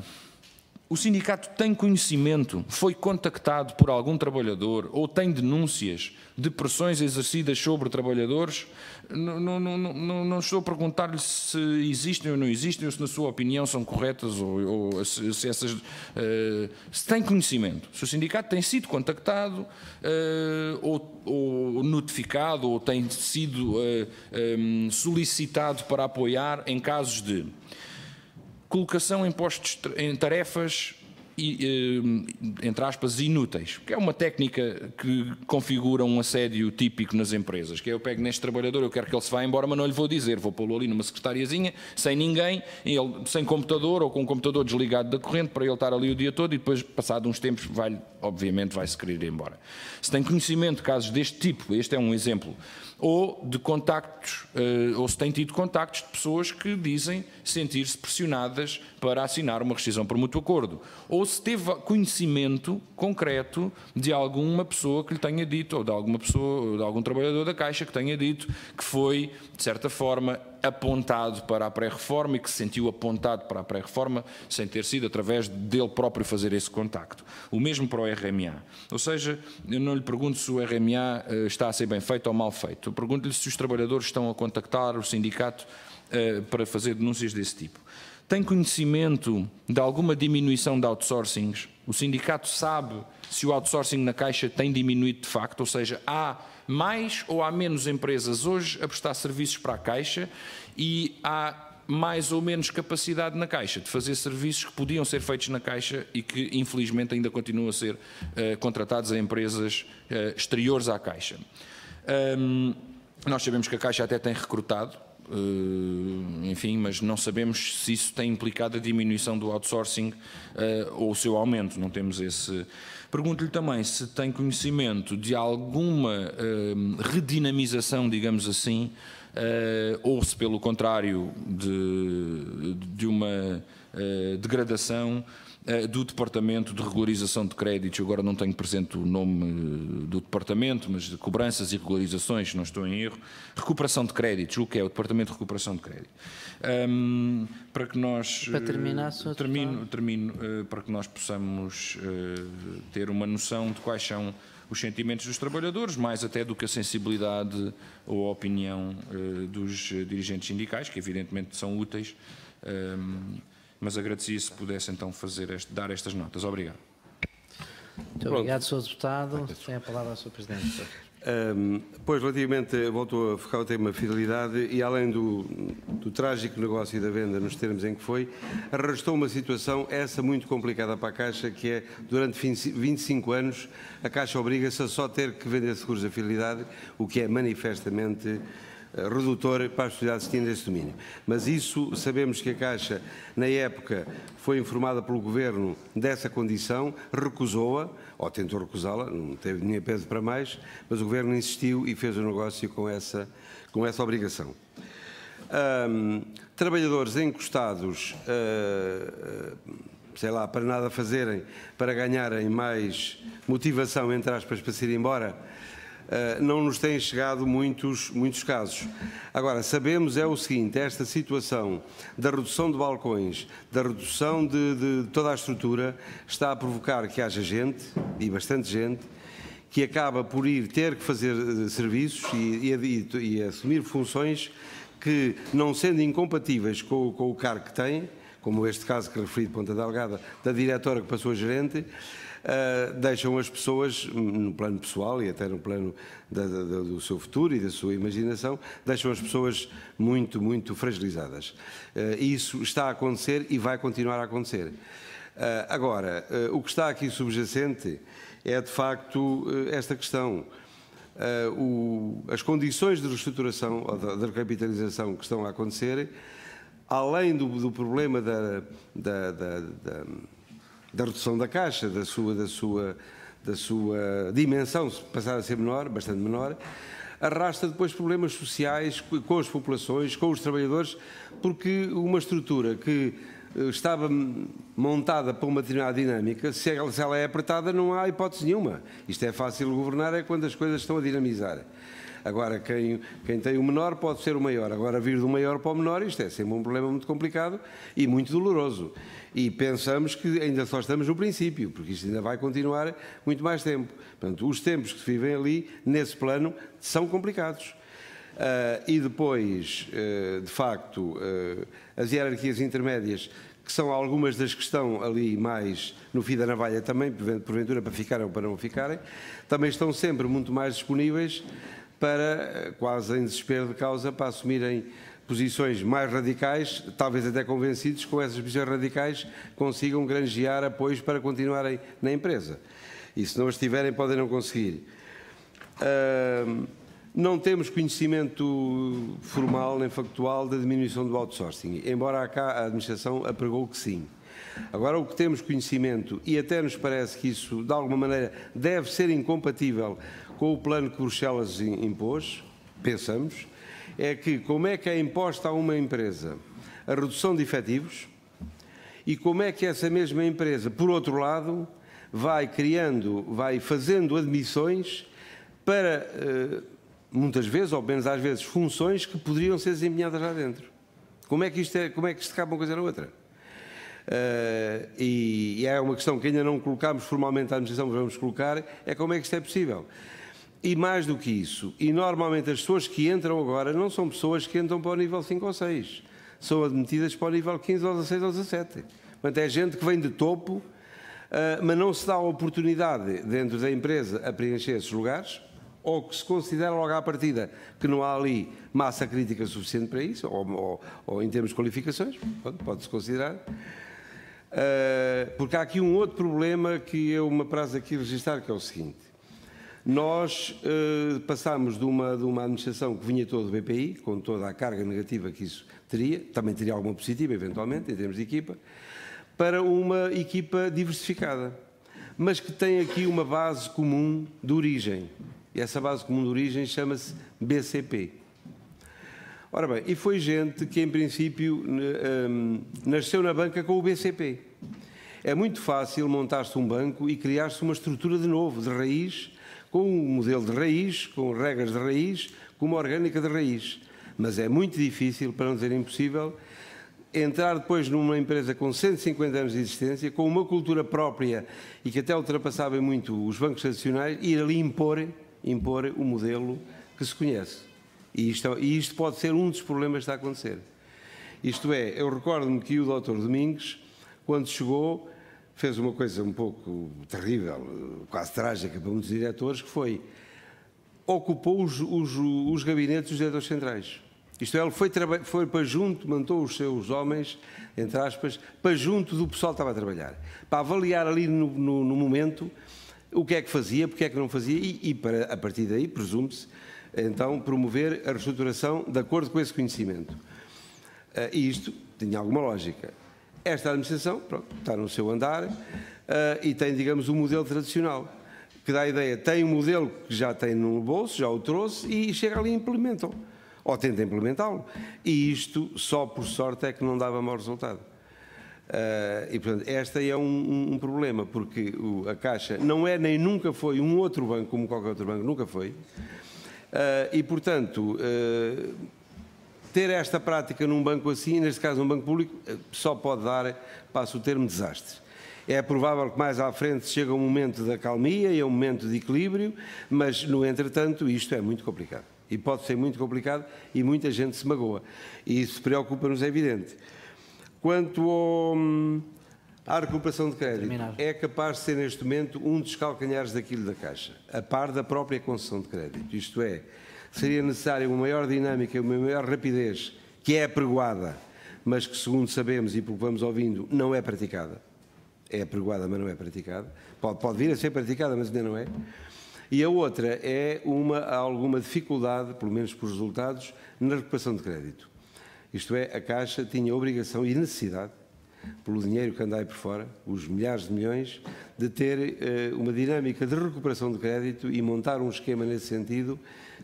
o sindicato tem conhecimento, foi contactado por algum trabalhador ou tem denúncias de pressões exercidas sobre trabalhadores? Não estou a perguntar-lhe se existem ou não existem, ou se na sua opinião são corretas, ou se essas... se tem conhecimento, se o sindicato tem sido contactado ou notificado ou tem sido solicitado para apoiar em casos de colocação em postos, em tarefas, entre aspas, inúteis, que é uma técnica que configura um assédio típico nas empresas, que é: eu pego neste trabalhador, eu quero que ele se vá embora, mas não lhe vou dizer, vou pô-lo ali numa secretariazinha, sem ninguém, sem computador ou com o computador desligado da corrente, para ele estar ali o dia todo, e depois, passado uns tempos, obviamente vai-se querer ir embora. Se tem conhecimento de casos deste tipo, este é um exemplo, ou de contactos, ou se tem tido contactos de pessoas que dizem sentir-se pressionadas para assinar uma rescisão por mútuo acordo, ou se teve conhecimento concreto de alguma pessoa que lhe tenha dito, ou de alguma pessoa, ou de algum trabalhador da Caixa que tenha dito que foi, de certa forma, apontado para a pré-reforma e que se sentiu apontado para a pré-reforma sem ter sido através dele próprio fazer esse contacto. O mesmo para o RMA. Ou seja, eu não lhe pergunto se o RMA está a ser bem feito ou mal feito. Eu pergunto-lhe se os trabalhadores estão a contactar o sindicato para fazer denúncias desse tipo. Tem conhecimento de alguma diminuição de outsourcings? O sindicato sabe se o outsourcing na Caixa tem diminuído de facto, ou seja, há mais ou há menos empresas hoje a prestar serviços para a Caixa e há mais ou menos capacidade na Caixa de fazer serviços que podiam ser feitos na Caixa e que infelizmente ainda continuam a ser contratados a empresas exteriores à Caixa. Nós sabemos que a Caixa até tem recrutado, enfim, mas não sabemos se isso tem implicado a diminuição do outsourcing ou o seu aumento, não temos esse... Pergunto-lhe também se tem conhecimento de alguma redinamização, digamos assim, ou se pelo contrário de uma degradação do Departamento de Regularização de Créditos. Eu agora não tenho presente o nome do Departamento, mas de Cobranças e Regularizações, não estou em erro. Recuperação de Créditos, o que é o Departamento de Recuperação de Crédito. Para que nós... Para terminar, termino para que nós possamos ter uma noção de quais são os sentimentos dos trabalhadores, mais até do que a sensibilidade ou a opinião dos dirigentes sindicais, que evidentemente são úteis, mas agradecia se pudesse então dar estas notas. Obrigado. Muito obrigado, Sr. Deputado. Tem a palavra o Sr. Presidente. Pois, relativamente, voltou a focar o tema fidelidade e, além do trágico negócio da venda nos termos em que foi, arrastou uma situação, essa muito complicada para a Caixa, que é, durante 25 anos, a Caixa obriga-se a só ter que vender seguros de fidelidade, o que é manifestamente redutor para as sociedades que têm desse domínio. Mas isso, sabemos que a Caixa, na época, foi informada pelo Governo dessa condição, recusou-a, ou tentou recusá-la, não teve nem peso para mais, mas o Governo insistiu e fez o negócio com essa obrigação. Trabalhadores encostados, sei lá, para nada fazerem, para ganharem mais motivação, entre aspas, para se ir embora, não nos têm chegado muitos casos. Agora, sabemos é o seguinte: esta situação da redução de balcões, da redução de toda a estrutura, está a provocar que haja gente, e bastante gente, que acaba por ter que fazer serviços e assumir funções que, não sendo incompatíveis com o cargo que tem, como este caso que referi de Ponta Delgada, da diretora que passou a gerente, deixam as pessoas, no plano pessoal e até no plano do seu futuro e da sua imaginação, deixam as pessoas muito, muito fragilizadas. Isso está a acontecer e vai continuar a acontecer. Agora, o que está aqui subjacente é, de facto, esta questão. As condições de reestruturação ou de recapitalização que estão a acontecer, além do problema da redução da Caixa, da sua dimensão passar a ser menor, bastante menor, arrasta depois problemas sociais com as populações, com os trabalhadores, porque uma estrutura que estava montada para uma determinada dinâmica, se ela é apertada não há hipótese nenhuma. Isto é fácil governar é quando as coisas estão a dinamizar. Agora, quem tem o menor pode ser o maior. Agora, vir do maior para o menor, isto é sempre um problema muito complicado e muito doloroso. E pensamos que ainda só estamos no princípio, porque isto ainda vai continuar muito mais tempo. Portanto, os tempos que se vivem ali, nesse plano, são complicados. E depois, de facto, as hierarquias intermédias, que são algumas das que estão ali mais no fio da navalha também, porventura para ficarem ou para não ficarem, também estão sempre muito mais disponíveis para, quase em desespero de causa, para assumirem posições mais radicais, talvez até convencidos que com essas posições radicais consigam granjear apoios para continuarem na empresa. E se não as tiverem, podem não conseguir. Não temos conhecimento formal nem factual da diminuição do outsourcing, embora cá a administração apregou que sim. Agora, o que temos conhecimento, e até nos parece que isso, de alguma maneira, deve ser incompatível com o plano que Bruxelas impôs, pensamos, é que como é que é imposta a uma empresa a redução de efetivos e como é que essa mesma empresa, por outro lado, vai fazendo admissões para, muitas vezes, ou menos às vezes, funções que poderiam ser desempenhadas lá dentro. Como é que isto cabe uma coisa na outra? E é uma questão que ainda não colocámos formalmente à administração, mas vamos colocar, é como é que isto é possível. E mais do que isso, e normalmente as pessoas que entram agora não são pessoas que entram para o nível 5 ou 6, são admitidas para o nível 15 ou 16 ou 17. Portanto, é gente que vem de topo, mas não se dá a oportunidade dentro da empresa a preencher esses lugares, ou que se considera logo à partida que não há ali massa crítica suficiente para isso, ou em termos de qualificações, pode-se considerar. Porque há aqui um outro problema que eu me apraz aqui registrar, que é o seguinte. Nós passámos de uma administração que vinha toda do BPI, com toda a carga negativa que isso teria, também teria alguma positiva, eventualmente, em termos de equipa, para uma equipa diversificada, mas que tem aqui uma base comum de origem. E essa base comum de origem chama-se BCP. Ora bem, e foi gente que, em princípio, nasceu na banca com o BCP. É muito fácil montar-se um banco e criar-se uma estrutura de novo, de raiz, com um modelo de raiz, com regras de raiz, com uma orgânica de raiz. Mas é muito difícil, para não dizer impossível, entrar depois numa empresa com 150 anos de existência, com uma cultura própria e que até ultrapassava muito os bancos tradicionais, e ir ali impor o modelo que se conhece. E isto pode ser um dos problemas que está a acontecer. Isto é, eu recordo-me que o Dr. Domingues, quando chegou, fez uma coisa um pouco terrível, quase trágica para muitos diretores, que ocupou os gabinetes dos diretores centrais. Isto é, ele foi para junto, mandou os seus homens, entre aspas, para junto do pessoal que estava a trabalhar, para avaliar ali no momento o que é que fazia, porque é que não fazia, e para, a partir daí, presume-se, então, promover a reestruturação de acordo com esse conhecimento. E isto tinha alguma lógica. Esta administração, pronto, está no seu andar e tem, digamos, um modelo tradicional, que dá a ideia, tem um modelo que já tem no bolso, já o trouxe, e chega ali e implementam, ou tenta implementá-lo. E isto, só por sorte, é que não dava mau resultado. E, portanto, esta é um problema, porque a Caixa não é nem nunca foi um outro banco, como qualquer outro banco, nunca foi. E, portanto, ter esta prática num banco assim, neste caso num banco público, só pode dar, passo o termo, desastre. É provável que mais à frente chegue um momento de acalmia e um momento de equilíbrio, mas, no entretanto, isto é muito complicado. E pode ser muito complicado e muita gente se magoa. E isso preocupa-nos, é evidente. Quanto à recuperação de crédito, é capaz de ser neste momento um dos calcanhares daquilo da Caixa, a par da própria concessão de crédito. Isto é, seria necessária uma maior dinâmica, uma maior rapidez, que é apregoada, mas que, segundo sabemos e pelo que vamos ouvindo, não é praticada. É apregoada, mas não é praticada. Pode vir a ser praticada, mas ainda não é. E a outra é alguma dificuldade, pelo menos por resultados, na recuperação de crédito. Isto é, a Caixa tinha obrigação e necessidade, pelo dinheiro que anda aí por fora, os milhares de milhões, de ter uma dinâmica de recuperação de crédito e montar um esquema nesse sentido,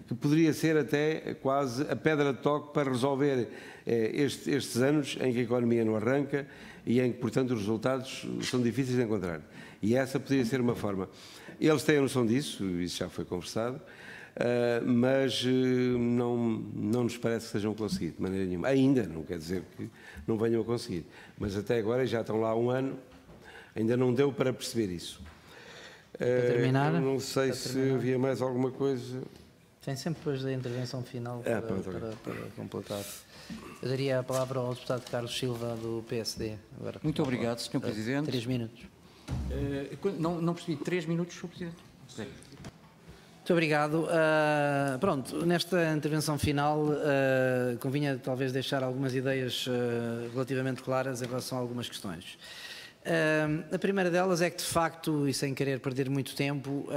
que poderia ser até quase a pedra de toque para resolver estes anos em que a economia não arranca e em que, portanto, os resultados são difíceis de encontrar. E essa poderia ser uma forma. Eles têm a noção disso, isso já foi conversado, mas não nos parece que sejam conseguido de maneira nenhuma. Ainda, não quer dizer que não venham a conseguir, mas até agora já estão lá há um ano, ainda não deu para perceber isso. Para terminar, não sei se havia mais alguma coisa. Tem sempre depois da intervenção final para completar. Eu daria a palavra ao deputado Carlos Silva, do PSD. Agora, muito obrigado, Sr. Presidente. 3 minutos. Não percebi. 3 minutos, Sr. Presidente. Muito obrigado. Pronto, nesta intervenção final convinha talvez deixar algumas ideias relativamente claras em relação a algumas questões. A primeira delas é que, de facto, e sem querer perder muito tempo,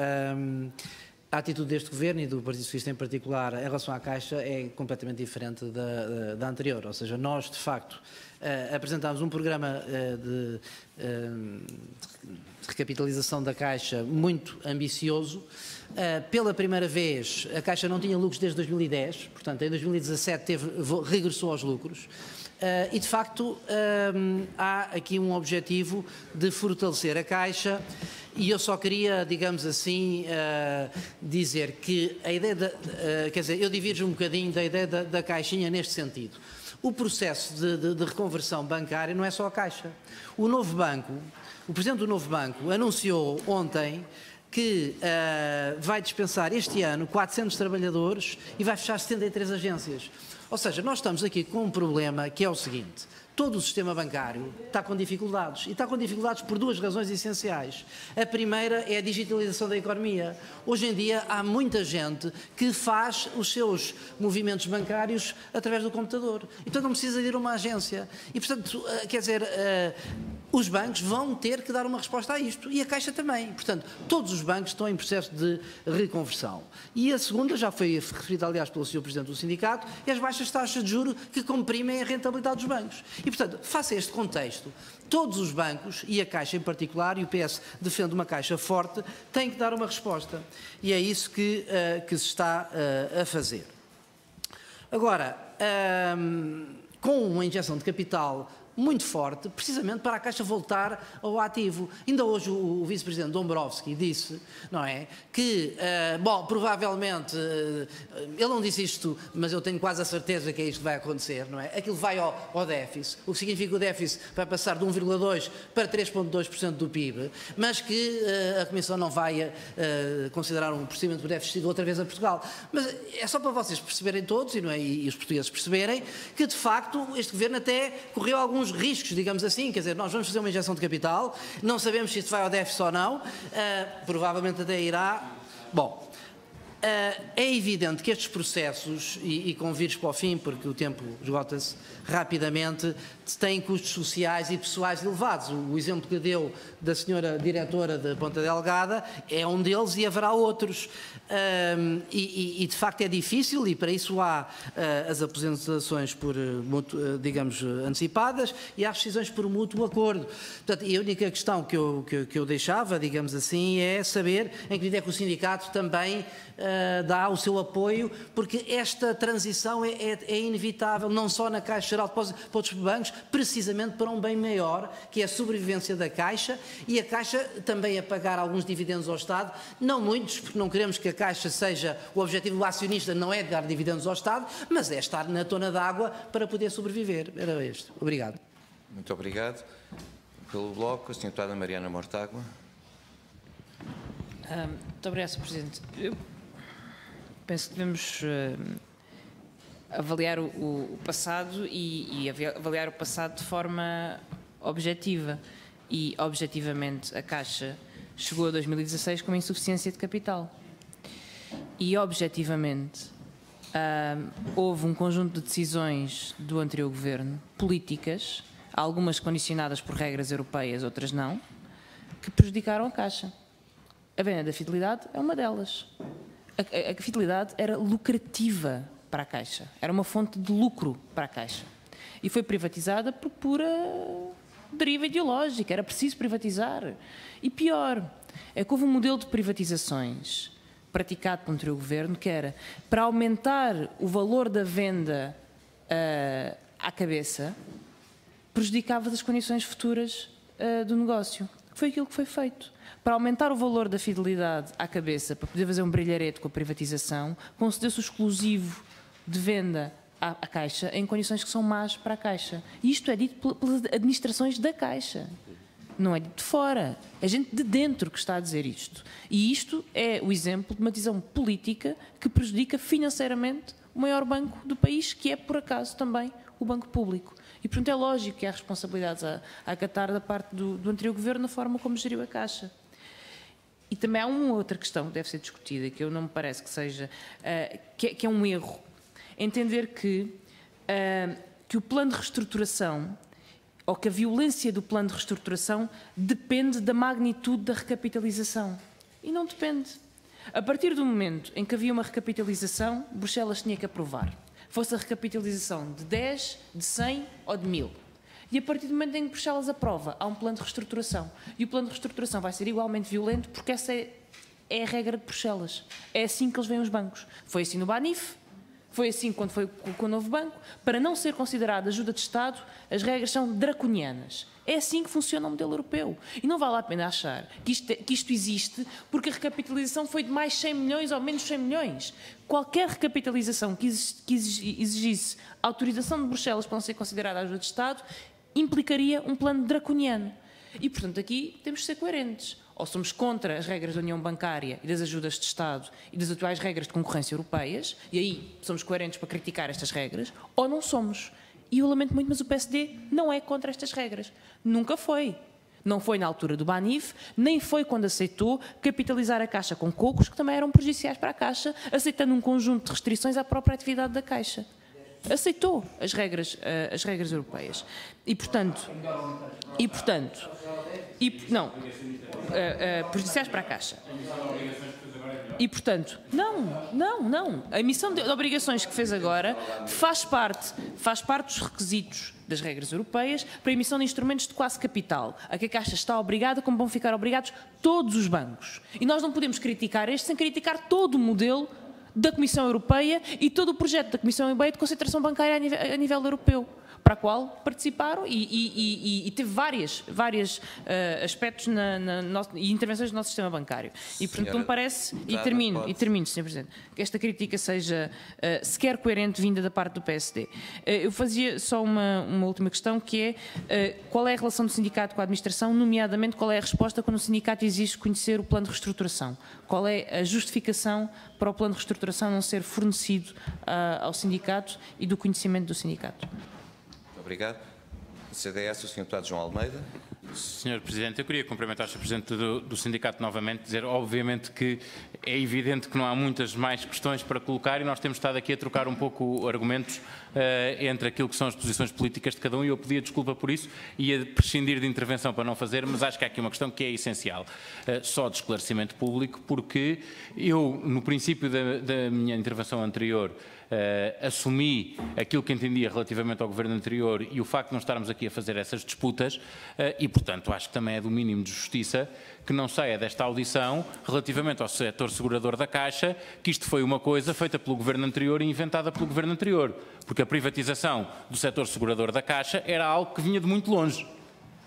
a atitude deste Governo e do Partido Socialista em particular em relação à Caixa é completamente diferente da anterior. Ou seja, nós, de facto, apresentámos um programa de recapitalização da Caixa muito ambicioso. Pela primeira vez, a Caixa não tinha lucros desde 2010, portanto, em 2017 regressou aos lucros. E, de facto, há aqui um objetivo de fortalecer a Caixa. E eu só queria, digamos assim, dizer que a ideia quer dizer, eu divirjo um bocadinho da ideia da Caixinha neste sentido. O processo de reconversão bancária não é só a Caixa. O novo banco, o Presidente do novo banco anunciou ontem que vai dispensar este ano 400 trabalhadores e vai fechar 73 agências. Ou seja, nós estamos aqui com um problema que é o seguinte: todo o sistema bancário está com dificuldades, e está com dificuldades por duas razões essenciais. A primeira é a digitalização da economia. Hoje em dia há muita gente que faz os seus movimentos bancários através do computador, então não precisa de ir a uma agência. E, portanto, quer dizer, os bancos vão ter que dar uma resposta a isto, e a Caixa também. Portanto, todos os bancos estão em processo de reconversão. E a segunda, já foi referida, aliás, pelo Sr. Presidente do Sindicato, é as baixas taxas de juros que comprimem a rentabilidade dos bancos. E, portanto, face a este contexto, todos os bancos, e a Caixa em particular, e o PS defende uma Caixa forte, têm que dar uma resposta. E é isso que se está a fazer. Agora, com uma injeção de capital muito forte, precisamente para a Caixa voltar ao ativo. Ainda hoje o Vice-Presidente Dombrovskis disse, não é, que, bom, provavelmente, ele não disse isto, mas eu tenho quase a certeza que é isto que vai acontecer, não é? Aquilo vai ao déficit, o que significa que o déficit vai passar de 1,2% para 3,2% do PIB, mas que a Comissão não vai considerar um procedimento por déficit outra vez a Portugal. Mas é só para vocês perceberem todos, e, não é, e os portugueses perceberem, que de facto este Governo até correu alguns riscos, digamos assim, quer dizer, nós vamos fazer uma injeção de capital, não sabemos se isto vai ao déficit ou não, provavelmente até irá. Bom, é evidente que estes processos, e com vires para o fim, porque o tempo esgota-se rapidamente, têm custos sociais e pessoais elevados. O exemplo que deu da senhora diretora de Ponta Delgada é um deles, e haverá outros. E de facto é difícil, e para isso há as aposentações por, digamos, antecipadas, e há as decisões por mútuo acordo. Portanto, e a única questão que eu deixava, digamos assim, é saber em que medida é que o sindicato também dá o seu apoio, porque esta transição é inevitável, não só na Caixa Geral de Depósitos, para outros bancos, precisamente para um bem maior, que é a sobrevivência da Caixa, e a Caixa também a pagar alguns dividendos ao Estado, não muitos, porque não queremos que a Caixa seja, o objetivo do acionista não é dar dividendos ao Estado, mas é estar na tona d'água para poder sobreviver. Era este. Obrigado. Muito obrigado. pelo Bloco, a Sra. Deputada Mariana Mortágua. Muito obrigada, Sr. Presidente. Eu penso que devemos avaliar o passado e avaliar o passado de forma objetiva. E, objetivamente, a Caixa chegou a 2016 com uma insuficiência de capital. E, objetivamente, houve um conjunto de decisões do anterior governo, políticas, algumas condicionadas por regras europeias, outras não, que prejudicaram a Caixa. A venda da fidelidade é uma delas. A fidelidade era lucrativa para a Caixa, era uma fonte de lucro para a Caixa. E foi privatizada por pura deriva ideológica, era preciso privatizar. E pior, é que houve um modelo de privatizações praticado pelo anterior governo que era, para aumentar o valor da venda à cabeça, prejudicava as condições futuras do negócio. Foi aquilo que foi feito. Para aumentar o valor da fidelidade à cabeça, para poder fazer um brilharete com a privatização, concedeu-se o exclusivo de venda à Caixa em condições que são más para a Caixa. E isto é dito pelas administrações da Caixa. Não é dito de fora. É gente de dentro que está a dizer isto. E isto é o exemplo de uma decisão política que prejudica financeiramente o maior banco do país, que é, por acaso, também o Banco Público. E, portanto, é lógico que há responsabilidades a acatar da parte do anterior governo na forma como geriu a Caixa. E também há uma outra questão que deve ser discutida, que eu não me parece que seja, que é um erro. Entender que o plano de reestruturação, ou que a violência do plano de reestruturação depende da magnitude da recapitalização. E não depende. A partir do momento em que havia uma recapitalização, Bruxelas tinha que aprovar. Fosse a recapitalização de 10, de 100 ou de 1000. E a partir do momento em que Bruxelas aprova, há um plano de reestruturação. E o plano de reestruturação vai ser igualmente violento porque essa é a regra de Bruxelas. É assim que eles veem os bancos. Foi assim no Banif, foi assim quando foi com o novo banco. Para não ser considerada ajuda de Estado, as regras são draconianas. É assim que funciona o modelo europeu. E não vale a pena achar que isto existe porque a recapitalização foi de mais 100 milhões ou menos 100 milhões. Qualquer recapitalização que exigisse autorização de Bruxelas para não ser considerada ajuda de Estado implicaria um plano draconiano. E, portanto, aqui temos de ser coerentes. Ou somos contra as regras da União Bancária e das ajudas de Estado e das atuais regras de concorrência europeias, e aí somos coerentes para criticar estas regras, ou não somos. E eu lamento muito, mas o PSD não é contra estas regras. Nunca foi. Não foi na altura do Banif, nem foi quando aceitou capitalizar a Caixa com cocos, que também eram prejudiciais para a Caixa, aceitando um conjunto de restrições à própria atividade da Caixa. Aceitou as regras europeias. Prejudiciais para a Caixa. E, portanto, não. A emissão de obrigações que fez agora faz parte dos requisitos das regras europeias para a emissão de instrumentos de quase capital, a que a Caixa está obrigada, como vão ficar obrigados todos os bancos. E nós não podemos criticar este sem criticar todo o modelo da Comissão Europeia e todo o projeto da Comissão Europeia de concentração bancária a nível europeu, para a qual participaram e teve vários aspectos e intervenções do nosso sistema bancário. E, portanto, não me parece, e termino, Sr. Presidente, que esta crítica seja sequer coerente vinda da parte do PSD. Eu fazia só uma última questão, que é qual é a relação do sindicato com a administração, nomeadamente qual é a resposta quando o sindicato exige conhecer o plano de reestruturação? Qual é a justificação para o plano de reestruturação não ser fornecido ao sindicato e do conhecimento do sindicato? Obrigado. CDS, o Sr. Deputado João Almeida. Sr. Presidente, eu queria cumprimentar o Sr. Presidente do Sindicato novamente, dizer obviamente que é evidente que não há muitas mais questões para colocar e nós temos estado aqui a trocar um pouco argumentos entre aquilo que são as posições políticas de cada um e eu pedia desculpa por isso e ia prescindir de intervenção para não fazer, mas acho que há aqui uma questão que é essencial, só de esclarecimento público, porque eu, no princípio da minha intervenção anterior, assumi aquilo que entendia relativamente ao governo anterior e o facto de não estarmos aqui a fazer essas disputas e, portanto, acho que também é do mínimo de justiça que não saia desta audição relativamente ao setor segurador da Caixa, que isto foi uma coisa feita pelo governo anterior e inventada pelo governo anterior, porque a privatização do setor segurador da Caixa era algo que vinha de muito longe.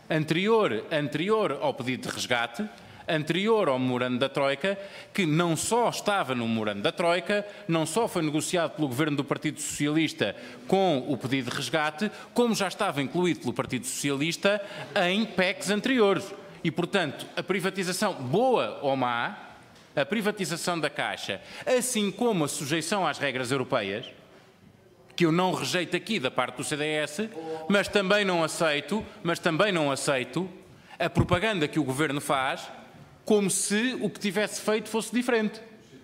Anterior ao pedido de resgate, anterior ao memorando da Troika, que não só estava no memorando da Troika, não só foi negociado pelo Governo do Partido Socialista com o pedido de resgate, como já estava incluído pelo Partido Socialista em PECs anteriores. E, portanto, a privatização, boa ou má, a privatização da Caixa, assim como a sujeição às regras europeias, que eu não rejeito aqui da parte do CDS, mas também não aceito a propaganda que o Governo faz como se o que tivesse feito fosse diferente.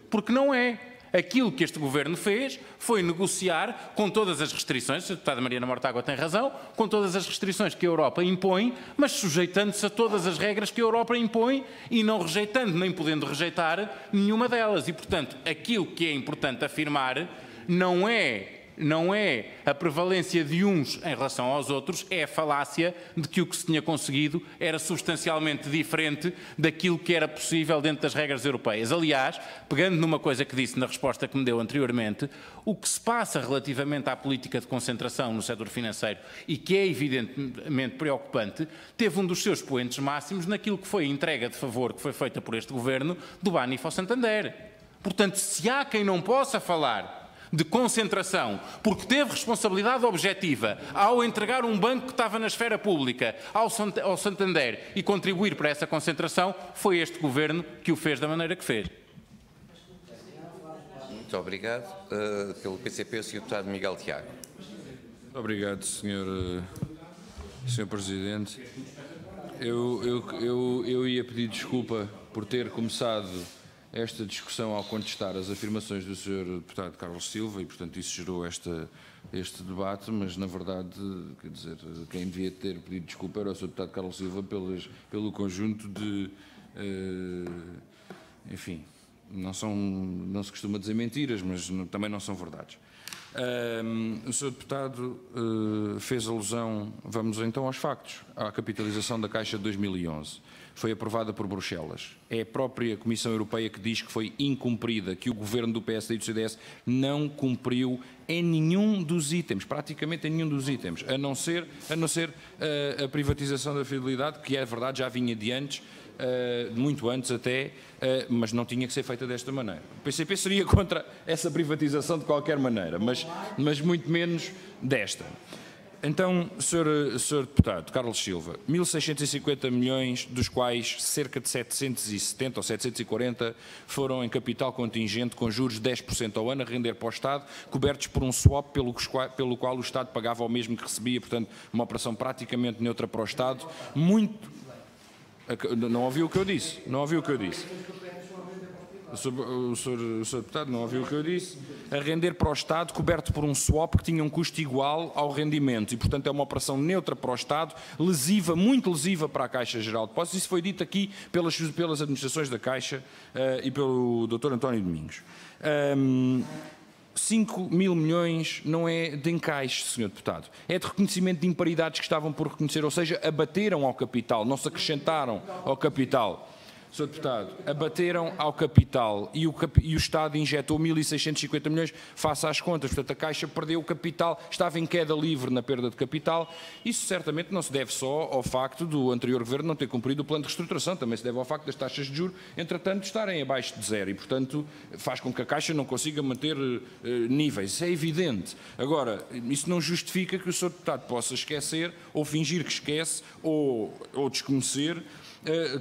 Porque não é. Aquilo que este Governo fez foi negociar com todas as restrições, a deputada Mariana Mortágua tem razão, com todas as restrições que a Europa impõe, mas sujeitando-se a todas as regras que a Europa impõe e não rejeitando nem podendo rejeitar nenhuma delas. E, portanto, aquilo que é importante afirmar não é a prevalência de uns em relação aos outros, é a falácia de que o que se tinha conseguido era substancialmente diferente daquilo que era possível dentro das regras europeias. Aliás, pegando numa coisa que disse na resposta que me deu anteriormente, o que se passa relativamente à política de concentração no setor financeiro e que é evidentemente preocupante, teve um dos seus expoentes máximos naquilo que foi a entrega de favor que foi feita por este Governo do Banif ao Santander. Portanto, se há quem não possa falar de concentração, porque teve responsabilidade objetiva ao entregar um banco que estava na esfera pública ao Santander e contribuir para essa concentração, foi este Governo que o fez da maneira que fez. Muito obrigado. Pelo PCP, o Sr. Deputado Miguel Tiago. Muito obrigado, Sr. Presidente. Eu ia pedir desculpa por ter começado esta discussão ao contestar as afirmações do Sr. Deputado Carlos Silva e, portanto, isso gerou este debate, mas, na verdade, quer dizer, quem devia ter pedido desculpa era o Sr. Deputado Carlos Silva pelo conjunto de, enfim, não se costuma dizer mentiras, mas também não são verdades. O Sr. Deputado fez alusão, vamos então aos factos, à capitalização da Caixa de 2011. Foi aprovada por Bruxelas. É a própria Comissão Europeia que diz que foi incumprida, que o Governo do PSD e do CDS não cumpriu em nenhum dos itens, praticamente em nenhum dos itens, a não ser a privatização da fidelidade, que é verdade, já vinha de antes, muito antes até, mas não tinha que ser feita desta maneira. O PCP seria contra essa privatização de qualquer maneira, mas muito menos desta. Então, Sr. Deputado Carlos Silva, 1.650 milhões, dos quais cerca de 770 ou 740 foram em capital contingente com juros de 10% ao ano a render para o Estado, cobertos por um swap pelo qual o Estado pagava o mesmo que recebia, portanto, uma operação praticamente neutra para o Estado. Não ouviu o que eu disse, O Sr. Deputado não ouviu o que eu disse. A render para o Estado, coberto por um swap que tinha um custo igual ao rendimento e, portanto, é uma operação neutra para o Estado, lesiva, muito lesiva para a Caixa Geral de Depósitos. Isso foi dito aqui pelas administrações da Caixa e pelo Dr. António Domingos. 5 mil milhões não é de encaixe, Sr. Deputado. É de reconhecimento de imparidades que estavam por reconhecer, ou seja, abateram ao capital, não se acrescentaram ao capital. Sr. Deputado, abateram ao capital e o Estado injetou 1.650 milhões face às contas. Portanto, a Caixa perdeu o capital, estava em queda livre na perda de capital. Isso certamente não se deve só ao facto do anterior Governo não ter cumprido o plano de reestruturação, também se deve ao facto das taxas de juros, entretanto, estarem abaixo de zero e, portanto, faz com que a Caixa não consiga manter níveis. Isso é evidente. Agora, isso não justifica que o Sr. Deputado possa esquecer ou fingir que esquece ou desconhecer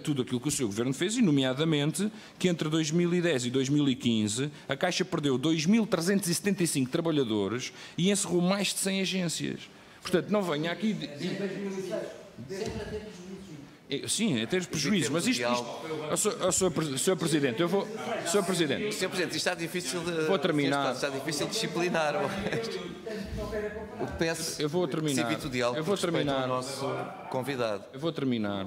tudo aquilo que o seu Governo fez, e nomeadamente que entre 2010 e 2015 a Caixa perdeu 2.375 trabalhadores e encerrou mais de 100 agências. Portanto, não venha aqui... Sim, é ter prejuízo, mas isto... Sr. Presidente, eu vou... Sr. Presidente, isto está difícil de... Vou terminar. Está difícil de disciplinar. O que peço... Eu vou terminar. Evite o diálogo eu vou terminar. O nosso convidado. Eu vou terminar.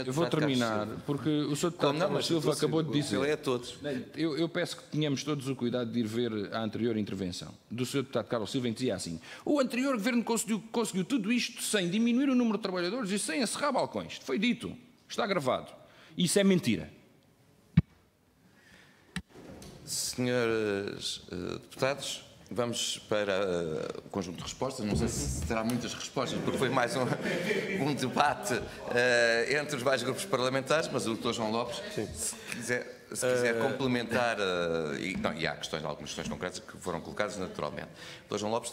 Eu vou terminar, porque o Sr. Deputado Carlos Silva acabou de dizer... É a todos. Eu peço que tenhamos todos o cuidado de ir ver a anterior intervenção do Sr. Deputado Carlos Silva, em que dizia assim: o anterior Governo conseguiu tudo isto sem diminuir o número de trabalhadores e sem encerrar balcões. Foi dito, está gravado. Isso é mentira. Senhores deputados, Vamos para o conjunto de respostas. Não sei se terá muitas respostas, porque foi mais um debate entre os vários grupos parlamentares, mas o Dr. João Lopes, se quiser complementar, e há algumas questões concretas que foram colocadas naturalmente. Dr. João Lopes,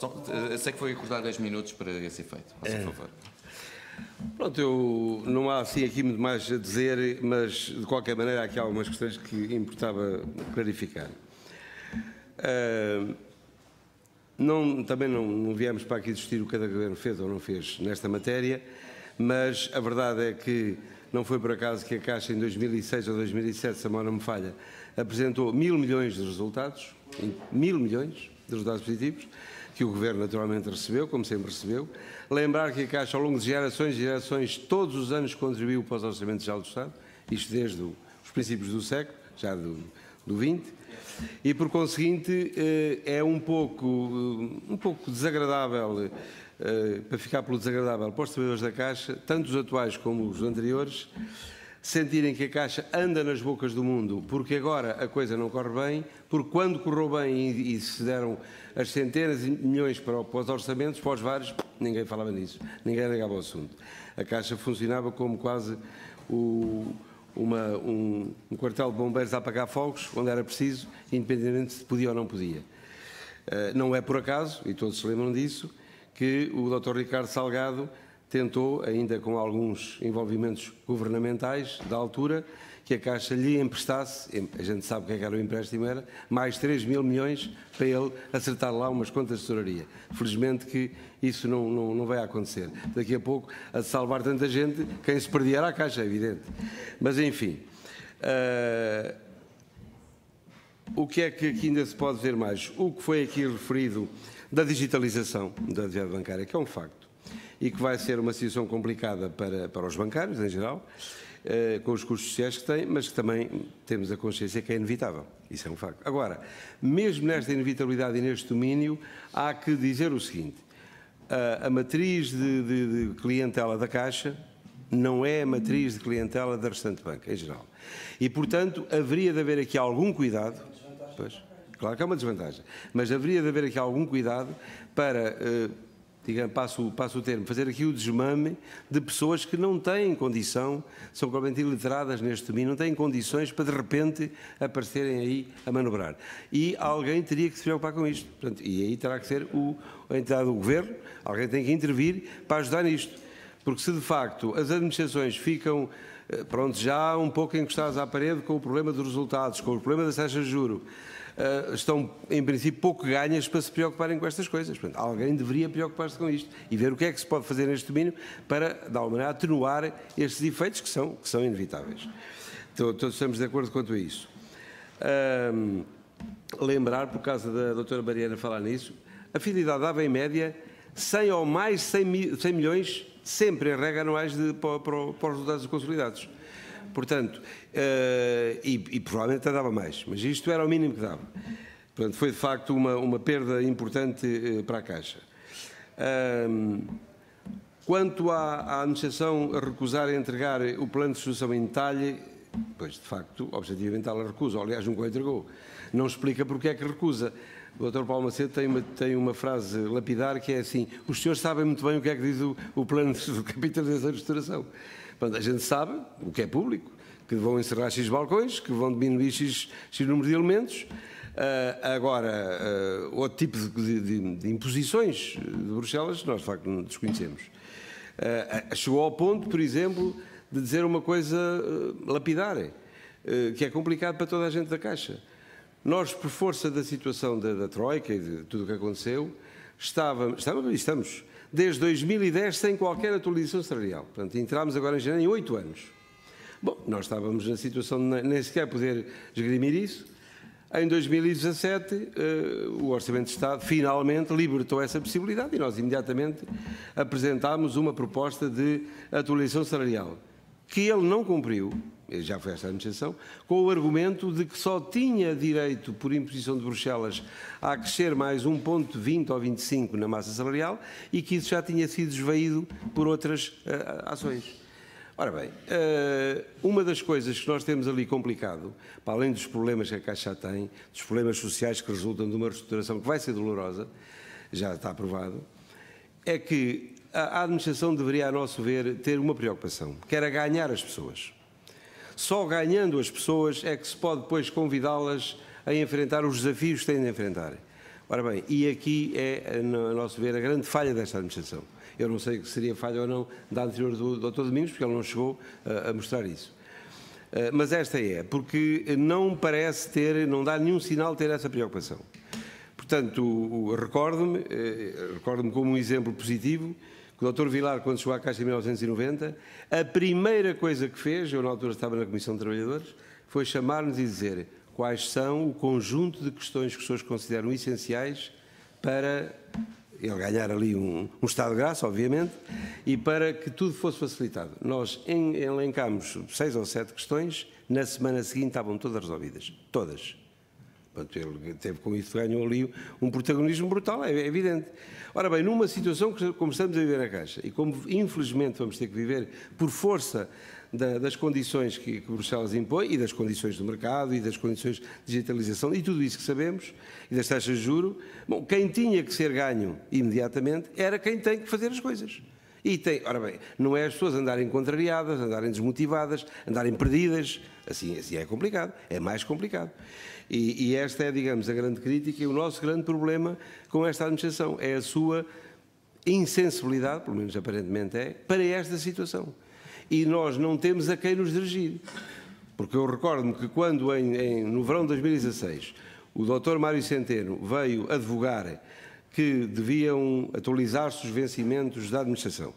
eu sei que foi acordar 10 minutos para esse efeito. Por favor. Pronto, não há assim aqui muito mais a dizer, mas de qualquer maneira há aqui algumas questões que importava clarificar. Também não viemos para aqui discutir o que cada governo fez ou não fez nesta matéria, mas a verdade é que não foi por acaso que a Caixa em 2006 ou 2007, se a memória não me falha, apresentou 1.000 milhões de resultados, 1.000 milhões de resultados positivos, que o Governo naturalmente recebeu, como sempre recebeu. Lembrar que a Caixa, ao longo de gerações e gerações, todos os anos contribuiu para os orçamentos gerais do Estado, isto desde os princípios do século, já do 20, e por conseguinte é um pouco desagradável, para ficar pelo desagradável para os trabalhadores da Caixa, tanto os atuais como os anteriores, sentirem que a Caixa anda nas bocas do mundo, porque agora a coisa não corre bem, porque quando correu bem e se deram as centenas de milhões para os orçamentos, para os vários, ninguém falava nisso, ninguém ligava ao assunto. A Caixa funcionava como quase um quartel de bombeiros a apagar fogos, onde era preciso, independentemente se podia ou não podia. Não é por acaso, e todos se lembram disso, que o Dr. Ricardo Salgado tentou, ainda com alguns envolvimentos governamentais da altura, que a Caixa lhe emprestasse, a gente sabe o que era o empréstimo, era mais 3.000 milhões para ele acertar lá umas contas de tesouraria. Felizmente que isso não vai acontecer. Daqui a pouco, a salvar tanta gente, quem se perdia era a Caixa, é evidente. Mas, enfim, o que é que aqui ainda se pode ver mais? O que foi aqui referido da digitalização da atividade bancária, que é um facto, e que vai ser uma situação complicada para os bancários, em geral, com os custos sociais que têm, mas que também temos a consciência que é inevitável. Isso é um facto. Agora, mesmo nesta inevitabilidade e neste domínio, há que dizer o seguinte: a matriz de clientela da Caixa não é a matriz de clientela da restante banca, em geral. E, portanto, haveria de haver aqui algum cuidado. Pois, claro que é uma desvantagem, mas haveria de haver aqui algum cuidado para, digamos, passo o termo, fazer aqui o desmame de pessoas que não têm condição, são completamente iliteradas neste domínio, não têm condições para de repente aparecerem aí a manobrar. E alguém teria que se preocupar com isto. Portanto, e aí terá que ser a entidade do Governo, alguém tem que intervir para ajudar nisto. Porque se de facto as administrações ficam já um pouco encostadas à parede com o problema dos resultados, com o problema das taxas de juros, estão, em princípio, pouco ganhas para se preocuparem com estas coisas. Portanto, alguém deveria preocupar-se com isto e ver o que é que se pode fazer neste domínio para, de alguma maneira, atenuar estes efeitos que são inevitáveis. Todos estamos de acordo quanto a isso. Lembrar, por causa da doutora Mariana falar nisso, a fidelidade dava, em média, 100 ou mais 100 milhões, sempre em regra, anuais para os resultados consolidados. Portanto, e provavelmente até dava mais, mas isto era o mínimo que dava. Portanto, foi de facto uma perda importante para a Caixa. Quanto à administração a recusar a entregar o plano de solução em detalhe, pois de facto, objetivamente ela recusa, aliás nunca o entregou. Não explica porque é que recusa. O Dr. Paulo Macedo tem uma frase lapidar que é assim: os senhores sabem muito bem o que é que diz o plano de capitalização e restauração. Portanto, a gente sabe, o que é público, que vão encerrar X balcões, que vão diminuir X número de elementos. Agora, outro tipo de imposições de Bruxelas, nós de facto não desconhecemos. Chegou ao ponto, por exemplo, de dizer uma coisa lapidar, que é complicado para toda a gente da Caixa. Nós, por força da situação da Troika e de tudo o que aconteceu, estamos desde 2010 sem qualquer atualização salarial. Portanto, entramos agora em janeiro em 8 anos. Bom, nós estávamos na situação de nem sequer poder esgrimir isso. Em 2017, o Orçamento de Estado finalmente libertou essa possibilidade e nós imediatamente apresentámos uma proposta de atualização salarial, que ele não cumpriu, já foi esta administração, com o argumento de que só tinha direito, por imposição de Bruxelas, a crescer mais 1,20 ou 25 na massa salarial e que isso já tinha sido esvaído por outras ações. Ora bem, uma das coisas que nós temos ali complicado, para além dos problemas que a Caixa tem, dos problemas sociais que resultam de uma reestruturação que vai ser dolorosa, já está aprovado, é que a administração deveria, a nosso ver, ter uma preocupação, que era ganhar as pessoas. Só ganhando as pessoas é que se pode depois convidá-las a enfrentar os desafios que têm de enfrentar. Ora bem, e aqui é, a nosso ver, a grande falha desta administração. Eu não sei se seria falha ou não da anterior do Dr. Domingos, porque ele não chegou a mostrar isso. Mas esta é, porque não parece ter, não dá nenhum sinal de ter essa preocupação. Portanto, recordo-me como um exemplo positivo, que o Dr. Vilar, quando chegou à Caixa em 1990, a primeira coisa que fez, eu na altura estava na Comissão de Trabalhadores, foi chamar-nos e dizer quais são o conjunto de questões que as pessoas consideram essenciais para ele ganhar ali um estado de graça, obviamente, e para que tudo fosse facilitado. Nós elencámos 6 ou 7 questões, na semana seguinte estavam todas resolvidas. Todas. Portanto, ele teve com isso, ganhou ali um protagonismo brutal, é evidente. Ora bem, numa situação como estamos a viver na Caixa, e como infelizmente vamos ter que viver por força das condições que Bruxelas impõe, e das condições do mercado, e das condições de digitalização, e tudo isso que sabemos, e das taxas de juros, bom, quem tinha que ser ganho imediatamente era quem tem que fazer as coisas. E tem, ora bem, não é as pessoas andarem contrariadas, andarem desmotivadas, andarem perdidas, assim é complicado, é mais complicado. E esta é, digamos, a grande crítica e o nosso grande problema com esta administração, é a sua insensibilidade, pelo menos aparentemente é, para esta situação. E nós não temos a quem nos dirigir. Porque eu recordo-me que quando, no verão de 2016, o Dr. Mário Centeno veio advogar que deviam atualizar-se os vencimentos da administração,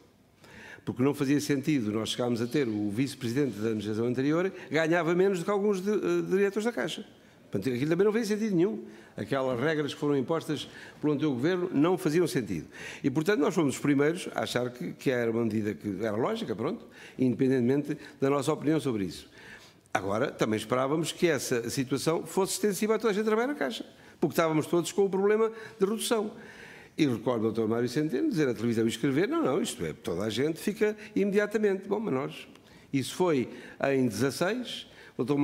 porque não fazia sentido, nós chegámos a ter o vice-presidente da administração anterior, ganhava menos do que alguns diretores da Caixa. Portanto, aquilo também não fez sentido nenhum. Aquelas regras que foram impostas pelo anterior governo não faziam sentido. E, portanto, nós fomos os primeiros a achar que era uma medida que era lógica, pronto, independentemente da nossa opinião sobre isso. Agora, também esperávamos que essa situação fosse extensiva a toda a gente a trabalhar na Caixa, porque estávamos todos com o problema de redução. E recordo o Dr. Mário Centeno dizer na televisão e escrever, não, isto é, toda a gente fica imediatamente. Bom, mas nós, isso foi em 16, o Dr.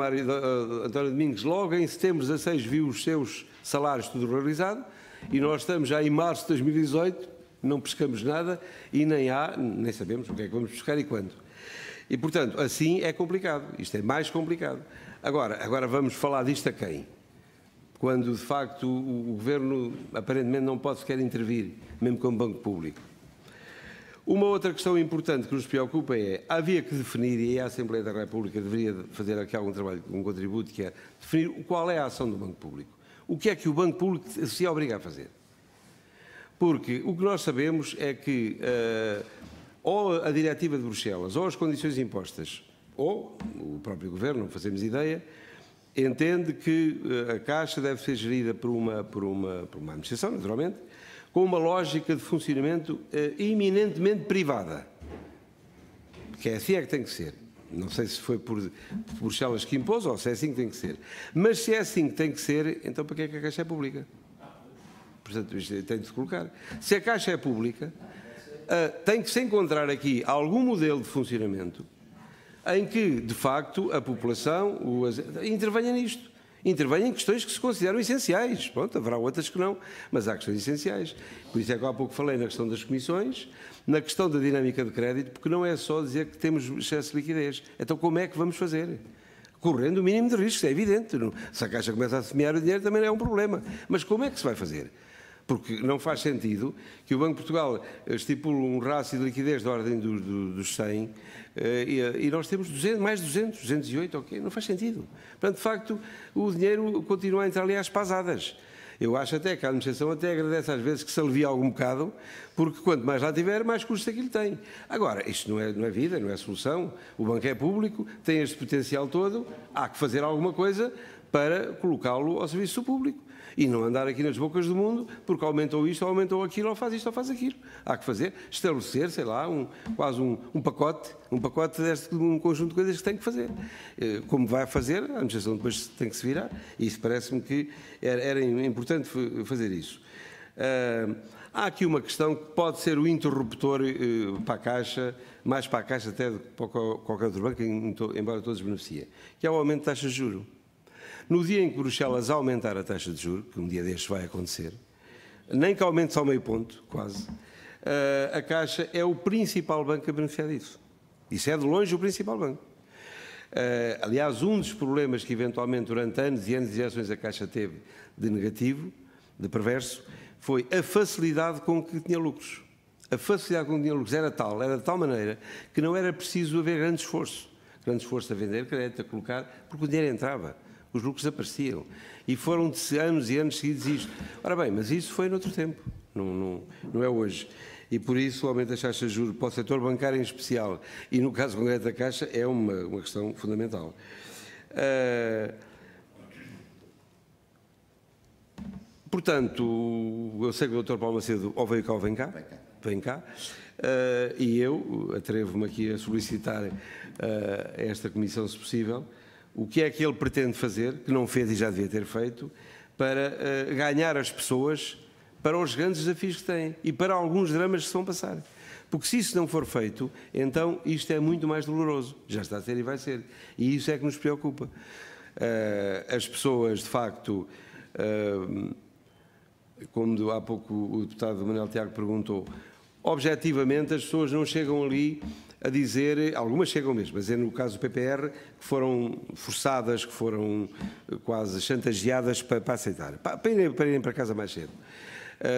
António Domingos, logo em setembro de 16, viu os seus salários tudo realizado, e nós estamos já em março de 2018, não pescamos nada e nem sabemos o que é que vamos pescar e quando. E, portanto, assim é complicado, isto é mais complicado. Agora vamos falar disto a quem? Quando, de facto, o Governo aparentemente não pode sequer intervir, mesmo como Banco Público. Uma outra questão importante que nos preocupa é, havia que definir, e a Assembleia da República deveria fazer aqui algum trabalho, um contributo, que é definir qual é a ação do Banco Público. O que é que o Banco Público se obriga a fazer? Porque o que nós sabemos é que ou a diretiva de Bruxelas, ou as condições impostas, ou o próprio Governo, não fazemos ideia, entende que a Caixa deve ser gerida por uma administração, naturalmente, com uma lógica de funcionamento eminentemente privada. Que é assim é que tem que ser. Não sei se foi por Bruxelas que impôs ou se é assim que tem que ser. Mas se é assim que tem que ser, então para que é que a Caixa é pública? Portanto, isto tem de se colocar. Se a Caixa é pública, tem que se encontrar aqui algum modelo de funcionamento em que, de facto, a população intervenha nisto. Intervenha em questões que se consideram essenciais. Pronto, haverá outras que não, mas há questões essenciais. Por isso é que há pouco falei na questão das comissões, na questão da dinâmica de crédito, porque não é só dizer que temos excesso de liquidez. Então como é que vamos fazer? Correndo o mínimo de riscos, é evidente. Se a Caixa começa a semear o dinheiro também é um problema. Mas como é que se vai fazer? Porque não faz sentido que o Banco de Portugal estipule um rácio de liquidez da ordem dos 100 e nós temos mais de 200, 208, ok? Não faz sentido. Portanto, de facto, o dinheiro continua a entrar ali às pasadas. Eu acho até que a administração até agradece às vezes que se alivie algum bocado, porque quanto mais lá tiver, mais custos aquilo tem. Agora, isto não é vida, não é solução. O banco é público, tem este potencial todo, há que fazer alguma coisa para colocá-lo ao serviço do público. E não andar aqui nas bocas do mundo, porque aumentou isto, ou aumentou aquilo, ou faz isto, ou faz aquilo. Há que fazer, estabelecer, sei lá, quase um pacote um conjunto de coisas que tem que fazer. Como vai fazer, a administração depois tem que se virar, e isso parece-me que era importante fazer isso. Há aqui uma questão que pode ser o interruptor para a Caixa, mais para a Caixa até do que para qualquer outro banco, embora todos beneficiem, que é o aumento de taxas de juros. No dia em que Bruxelas aumentar a taxa de juros, que um dia destes vai acontecer, nem que aumente só meio ponto, quase, a Caixa é o principal banco a beneficiar disso. Isso é de longe o principal banco. Aliás, um dos problemas que eventualmente durante anos e anos de gerações a Caixa teve de negativo, de perverso, foi a facilidade com que tinha lucros. A facilidade com que tinha lucros era de tal maneira que não era preciso haver grande esforço a vender crédito, a colocar, porque o dinheiro entrava. Os lucros apareciam. E foram de anos e anos seguidos isto. Ora bem, mas isso foi noutro tempo, não é hoje. E por isso o aumento das taxas de juros para o setor bancário em especial, e no caso concreto da Caixa, é uma questão fundamental. Portanto, eu sei que o Dr. Paulo Macedo ou veio cá ou vem cá, e eu atrevo-me aqui a solicitar a esta Comissão, se possível, o que é que ele pretende fazer, que não fez e já devia ter feito, para ganhar as pessoas para os grandes desafios que têm e para alguns dramas que se vão passar. Porque se isso não for feito, então isto é muito mais doloroso. Já está a ser e vai ser. E isso é que nos preocupa. As pessoas, de facto, como há pouco o deputado Manuel Tiago perguntou, objetivamente as pessoas não chegam ali a dizer, algumas chegam mesmo, mas é no caso do PPR, que foram forçadas, que foram quase chantageadas para aceitar, para irem para casa mais cedo.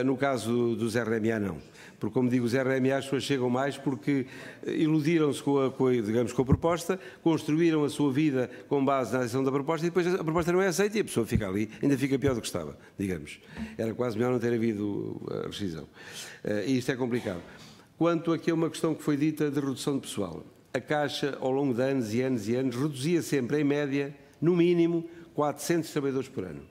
No caso dos RMA, não. Porque, como digo, os RMA, as pessoas chegam mais porque iludiram-se com a proposta, construíram a sua vida com base na adição da proposta e depois a proposta não é aceita e a pessoa fica ali, ainda fica pior do que estava, digamos. Era quase melhor não ter havido a rescisão. E isto é complicado. Quanto aqui a uma questão que foi dita de redução de pessoal, a Caixa, ao longo de anos e anos e anos, reduzia sempre, em média, no mínimo, 400 trabalhadores por ano.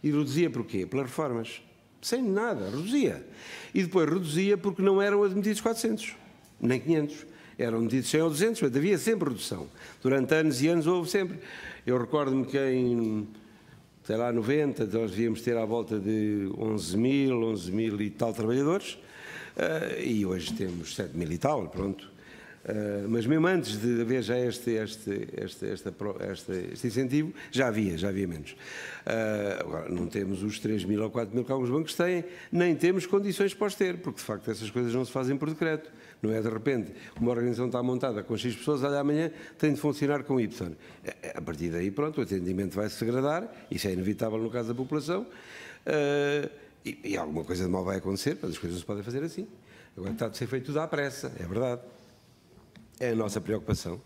E reduzia por quê? Pelas reformas. Sem nada, reduzia. E depois reduzia porque não eram admitidos 400, nem 500. Eram admitidos 100 ou 200, mas havia sempre redução. Durante anos e anos houve sempre. Eu recordo-me que em, sei lá, 90, nós devíamos ter à volta de 11 mil e tal trabalhadores, e hoje temos 7 mil e tal, pronto. Mas mesmo antes de haver já este incentivo, já havia menos. Agora, não temos os 3 mil ou 4 mil que alguns bancos têm, nem temos condições para os ter, porque de facto essas coisas não se fazem por decreto. Não é de repente, uma organização está montada com X pessoas, olha, amanhã tem de funcionar com Y. A partir daí, pronto, o atendimento vai se degradar, isso é inevitável no caso da população, e alguma coisa de mal vai acontecer, mas as coisas não se podem fazer assim. Agora está de ser feito tudo à pressa, é verdade. É a nossa preocupação.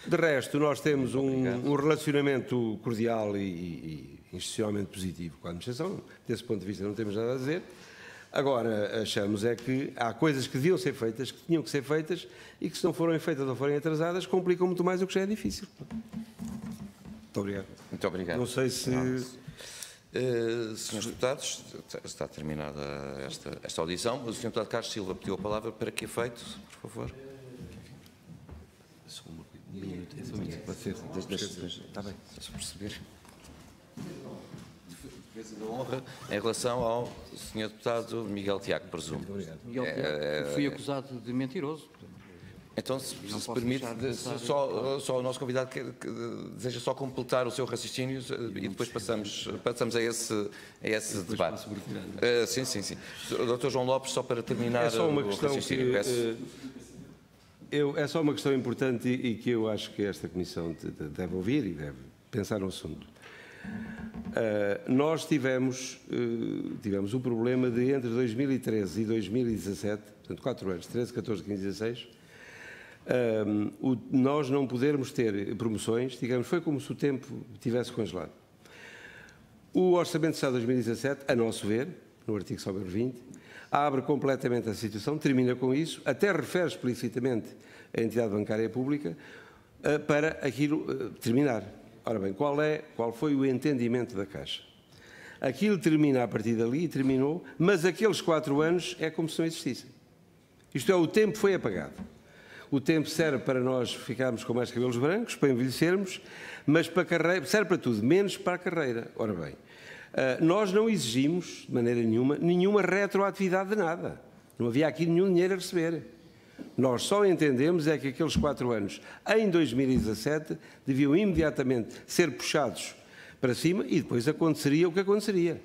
De resto, nós temos um relacionamento cordial e institucionalmente positivo com a administração. Desse ponto de vista não temos nada a dizer. Agora, achamos é que há coisas que deviam ser feitas, que tinham que ser feitas e que se não forem feitas ou forem atrasadas, complicam muito mais o que já é difícil. Muito obrigado. Muito obrigado. Não sei se... Senhores deputados, está terminada esta audição. O Sr. Deputado Carlos Silva pediu a palavra para que efeito, por favor? Só um minuto, pode ser. Está bem, deixa eu perceber. Defesa da honra em relação ao Sr. Deputado Miguel Tiago, presumo. Muito obrigado. Miguel Tiago, fui acusado de mentiroso. Então, se permite, só o nosso convidado que deseja só completar o seu raciocínio e depois passamos a esse debate. Sim. O Dr. João Lopes, só para terminar. É só uma questão é só uma questão importante e que eu acho que esta Comissão deve ouvir e deve pensar no assunto. Nós tivemos o problema de entre 2013 e 2017, portanto 4 anos, 13, 14, 15, 16, nós não podermos ter promoções, digamos, foi como se o tempo tivesse congelado. O Orçamento de Estado de 2017, a nosso ver, no artigo 20, abre completamente a situação, termina com isso, até refere explicitamente a entidade bancária pública para aquilo terminar. Ora bem, qual foi o entendimento da Caixa? Aquilo termina a partir dali e terminou, mas aqueles 4 anos é como se não existissem. Isto é, o tempo foi apagado. O tempo serve para nós ficarmos com mais cabelos brancos, para envelhecermos, mas para a carreira, serve para tudo, menos para a carreira. Ora bem, Nós não exigimos, de maneira nenhuma retroatividade de nada. Não havia aqui nenhum dinheiro a receber. Nós só entendemos é que aqueles 4 anos, em 2017, deviam imediatamente ser puxados para cima e depois aconteceria o que aconteceria.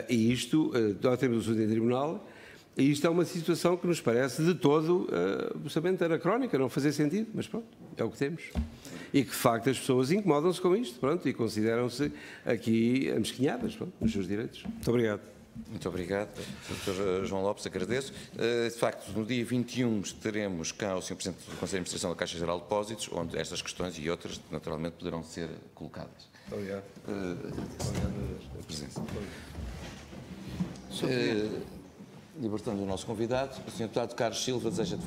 E isto, nós temos o assunto em tribunal, e isto é uma situação que nos parece de todo absolutamente anacrónica, não fazer sentido, mas pronto, é o que temos. E que, de facto, as pessoas incomodam-se com isto, pronto, e consideram-se aqui amesquinhadas, pronto, nos seus direitos. Muito obrigado. Muito obrigado, Dr. João Lopes, agradeço. De facto, no dia 21 teremos cá o Sr. Presidente do Conselho de Administração da Caixa Geral de Depósitos, onde estas questões e outras, naturalmente, poderão ser colocadas. Muito obrigado. A presença. Libertando o nosso convidado, o Sr. Deputado Carlos Silva deseja defender